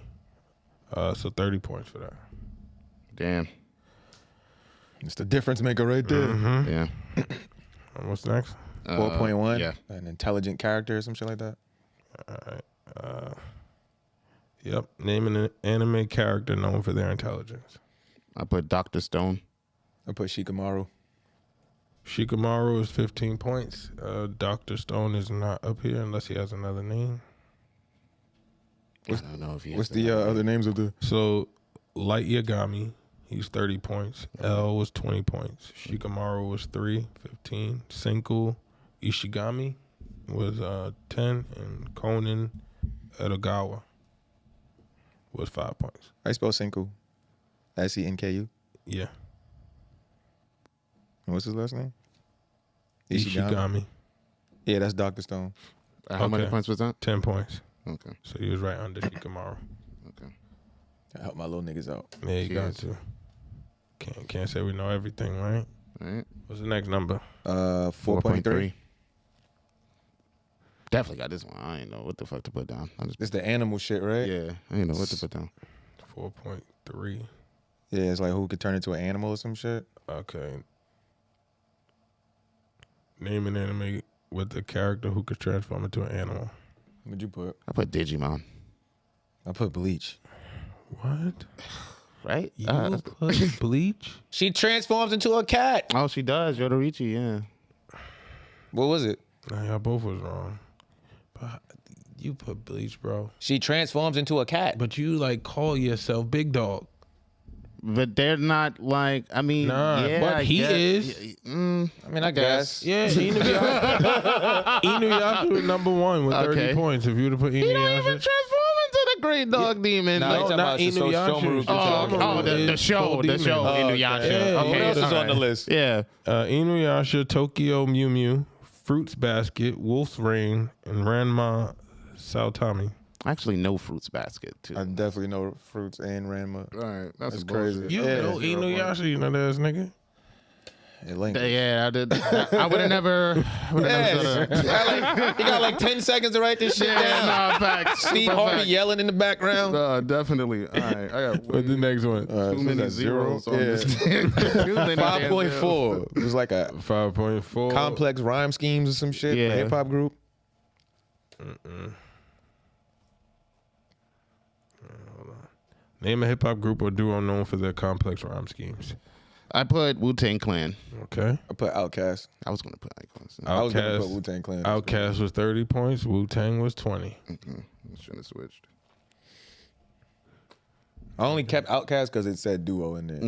So 30 points for that. Damn. It's the difference maker right there. Yeah. And what's next? 4.1. Yeah. An intelligent character or some shit like that. All right. Yep. Name an anime character known for their intelligence. I put Dr. Stone. I put Shikamaru. Shikamaru is 15 points. Dr. Stone is not up here unless he has another name. I don't know if he has What's the other names of the? So, Light Yagami, he's 30 points. L was 20 points. Shikamaru was 3, 15. Senku Ishigami was 10. And Conan Edogawa was 5 points. I spell Senku. Senku. Yeah. And what's his last name? Ishigami. Yeah, that's Dr. Stone. How many Okay. points was that? 10 points. Okay. So he was right under Shikamaru. Okay. I help my little niggas out. Yeah, you got Cheers. to. Can't say we know everything, right? All right. What's the next number? 4.3. Definitely got this one. I ain't know what the fuck to put down. I just, It's the animal shit, right? yeah, I ain't know what to put down. 4.3. Yeah, it's like who could turn into an animal or some shit. Okay. Name an anime with a character who could transform into an animal. What'd you put? I put Digimon. I put Bleach. What? Right? You put Bleach? She transforms into a cat. Oh, she does. Yodorichi, yeah. What was it? Nah, y'all both was wrong. But you put Bleach, bro. She transforms into a cat. But you like call yourself Big Dog. but they're not like. I mean, Nah, yeah, but I he guess. is. I mean, I guess. Yeah, Inuyasha was number one with 30 points. If you would have put Inuyasha. He don't even transform into the Great Dog Demon. Nah, No, not Inuyasha. The show, Inuyasha. Yeah, What else is all on the list? Yeah. Inuyasha, Tokyo Mew Mew, Fruits Basket, Wolf's Rain, and Ranma Saotami. Actually, no Fruits Basket, too. I definitely know Fruits and Ranma. All right. That's crazy. You know Inuyasha, you know that ass nigga. Yeah, I did. I would have never. He got like 10 seconds to write this shit down. Nah, facts. Steve Super Harvey fact. yelling in the background. Definitely. All right. I got What's the next one? too many zeros on Yeah. this. Too many damn 5.4. It was like a 5.4. complex rhyme schemes or some shit. Yeah. Hip hop group. Name a hip hop group or duo known for their complex rhyme schemes. I put Wu-Tang Clan. Okay. I put Outkast. I was going to put Icons. I was gonna Outkast. put Wu-Tang Clan. Outkast was 30 points. Wu-Tang was 20. Shouldn't have switched. I only kept Outkast because it said duo in there.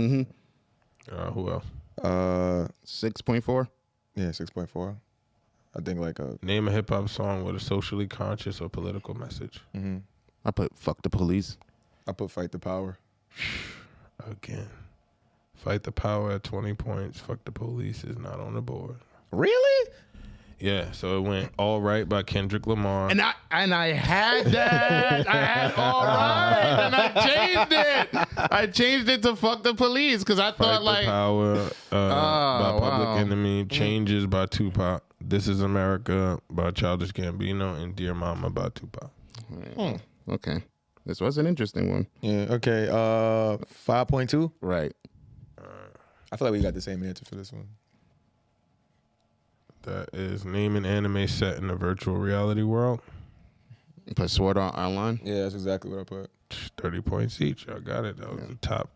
Who else? 6.4. Yeah, 6.4. I think like a Name a hip hop song with a socially conscious or political message. I put Fuck the Police. I put Fight the Power. Again. Fight the Power at 20 points. Fuck the Police is not on the board. Really? Yeah, so it went All Right by Kendrick Lamar. And I had that. I had All Right. And I changed it. I changed it to Fuck the Police because I Fight thought the like. Power by Public wow. Enemy. Changes by Tupac. This Is America by Childish Gambino. And Dear Mama by Tupac. Okay. This was an interesting one. Yeah. Okay. 5.2. Right. I feel like we got the same answer for this one. That is name an anime set in a virtual reality world. Put Sword Art Online. Yeah, that's exactly what I put. 30 points each. I got it. That was the top.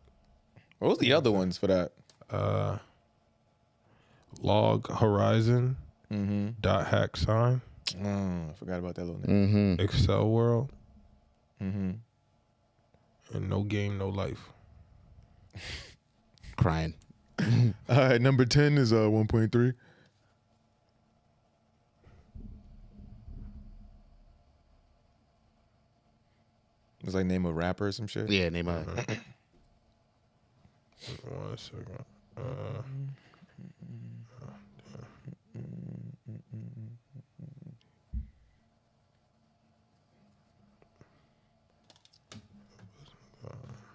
What was the other ones for that? Log Horizon. Dot Hack Sign. I forgot about that little name. Excel World. And No Game, No Life. Crying. All right, number 10 is 1.3. It's like name a rapper or some shit. Yeah, name a. 1 second.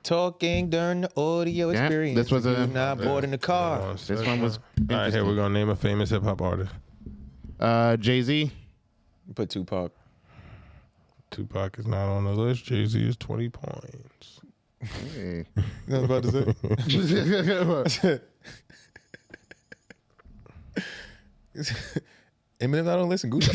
Talking during the audio Yeah, experience. this was You're a- not bored in the car. This one was. All right, here we're going to name a famous hip hop artist. Jay-Z. Put Tupac. Tupac is not on the list. Jay-Z is 20 points. Hey. You know what I was about to say? Eminem not on the list and Gucci.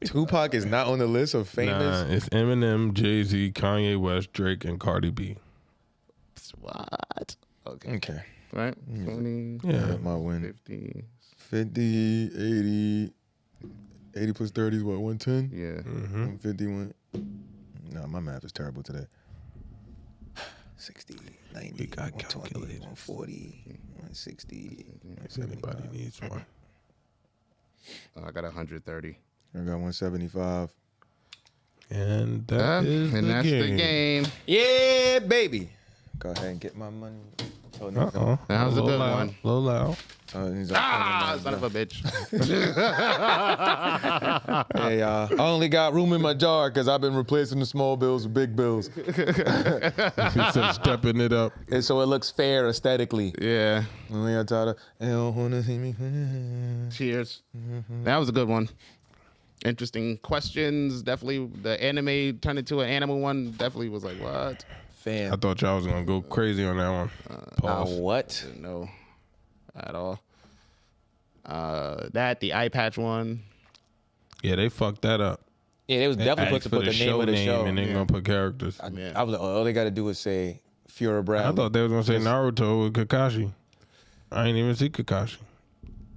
Tupac is not on the list of famous. Nah, it's Eminem, Jay-Z, Kanye West, Drake, and Cardi B. What? Okay. Okay. Right? 20, Yeah. My win. 50. 50, 80. 80 plus 30 is what, 110? Yeah. 151. No, my math is terrible today. 60, 90, We got 120, calculators. 140, 160. If anybody needs one. I got 130. I got 175. And that's the game. Yeah, baby. Go ahead and get my money. Oh, no. Uh-oh. That was a good one. Low loud. He's Son of a bitch. Hey, I only got room in my jar because I've been replacing the small bills with big bills. He said stepping it up. And so it looks fair aesthetically. Yeah. Only I thought they don't want to see me. Cheers. That was a good one. Interesting questions. Definitely the anime turned into an animal one. Definitely was like, what? Fam. I thought y'all was going to go crazy on that one. Pause. What? Didn't know at all. The eye patch one. Yeah, they fucked that up. Yeah, they was definitely supposed to put the name of the show. and they're going to put characters. I was like, all they got to do is say Fiora Bradley. I thought they was going to say Naruto with Kakashi. I ain't even see Kakashi.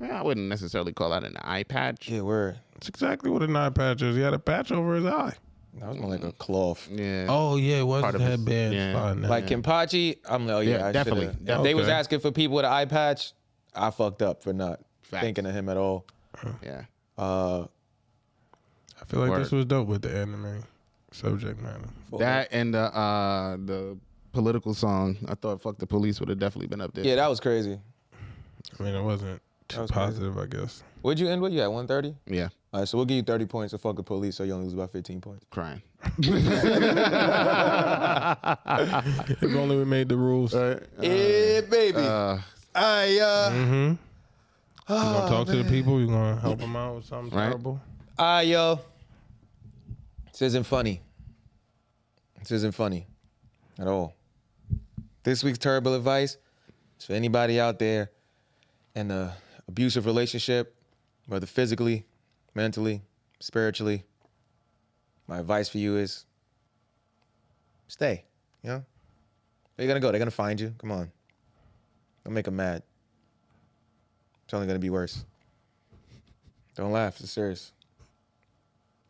Yeah, I wouldn't necessarily call that an eye patch. Yeah, word. That's exactly what an eye patch is. He had a patch over his eye. That was more like a cloth. Yeah. Oh yeah, it was Part the of his- headband yeah. spot. Now. Like Kenpachi, I'm like, oh yeah, Yeah, I definitely, should've- definitely. They was Okay. asking for people with an eye patch. I fucked up for not Facts. thinking of him at all. Yeah. I feel like this Word. was dope with the anime subject matter. That and the political song. I thought "Fuck the Police" would have definitely been up there. Yeah, that was crazy. I mean, it wasn't too was crazy. positive, I guess. What'd you end with? You had 130? Yeah. All right, so we'll give you 30 points to fuck the police, so you only lose about 15 points. Crying. If only we made the rules. Yeah, baby. You gonna talk to the people? You gonna help them out with something Right. terrible? Yo. This isn't funny. This isn't funny at all. This week's terrible advice is for anybody out there in an abusive relationship, whether physically, mentally, spiritually. My advice for you is stay. You know? Where you gonna go? They're gonna find you. Come on. Don't make them mad. It's only gonna be worse. Don't laugh. It's serious.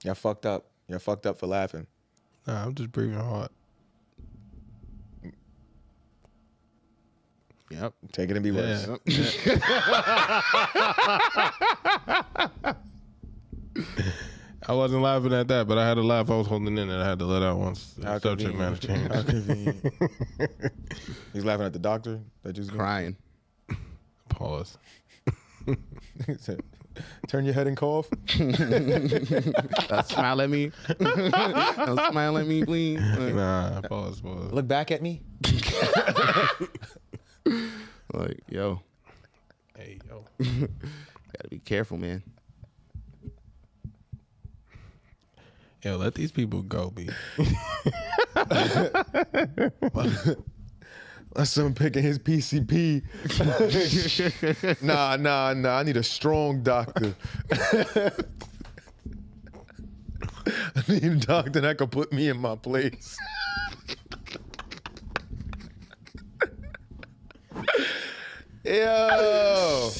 Y'all fucked up. Y'all fucked up for laughing. Nah, I'm just breathing hard. Yep. Take it and be worse. Yeah. I wasn't laughing at that, but I had a laugh I was holding in and I had to let out once the How subject matter convenient. changed. How convenient. He's laughing at the doctor that just Crying. Pause. He said, turn your head and cough. Smile at me. Don't smile at me, please. Nah, pause. Look back at me. Like, yo, Hey, yo. gotta be careful, man. Yo, let these people go, B. That's someone picking his PCP. Nah. I need a strong doctor. I need a doctor that can put me in my place. Yo.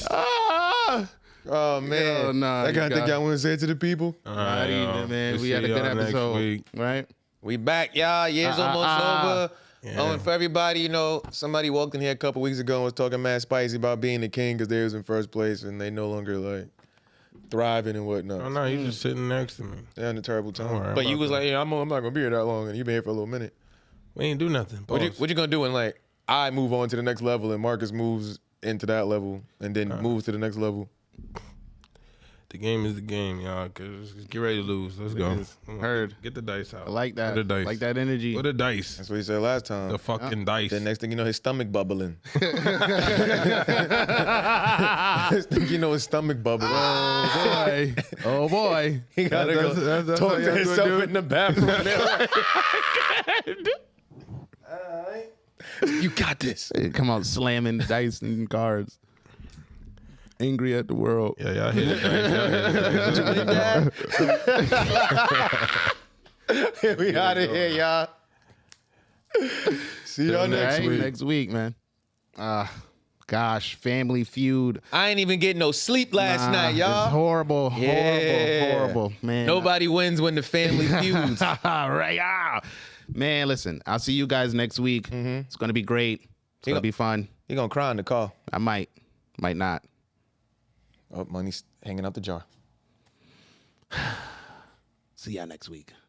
Oh man. Yo, nah, I you gotta think got- y'all want to say it to the people. Not even, man. We had a good episode, right? We back, y'all. Year's almost over. Yeah. And for everybody, you know, somebody walked in here a couple weeks ago and was talking mad spicy about being the king because they was in first place and they no longer like thriving and whatnot. Oh, no, you just sitting next to me. They're in a terrible time. worry But you about was that. like, yeah, I'm not gonna be here that long, and you been here for a little minute. We ain't do nothing. What Pause. you gonna do when like I move on to the next level and Marcus moves into that level and then moves to the next level? The game is the game, y'all. Cause get ready to lose. Let's go. is. Heard. Get the dice out. I like that. Where the dice? Like that energy. What the dice? That's what he said last time. The fucking dice. Then next thing you know, his stomach bubbling. Next thing you know, his stomach bubbling. Oh boy. Oh boy. He gotta go that's talk how to y'all himself gonna do it? in the bathroom. You got this. They come out slamming dice and cards. Angry at the world. Yeah, y'all hit the dice. We out of here, y'all. See y'all next Right? week. Next week, man. Gosh, Family Feud. I ain't even getting no sleep last night, It's y'all. horrible, Yeah. horrible, man. Nobody wins when the family feuds. Right, man. Listen, I'll see you guys next week. It's gonna be great. It's gonna be fun. He gonna cry in the car. I might not. Oh, money's hanging out the jar. See y'all next week.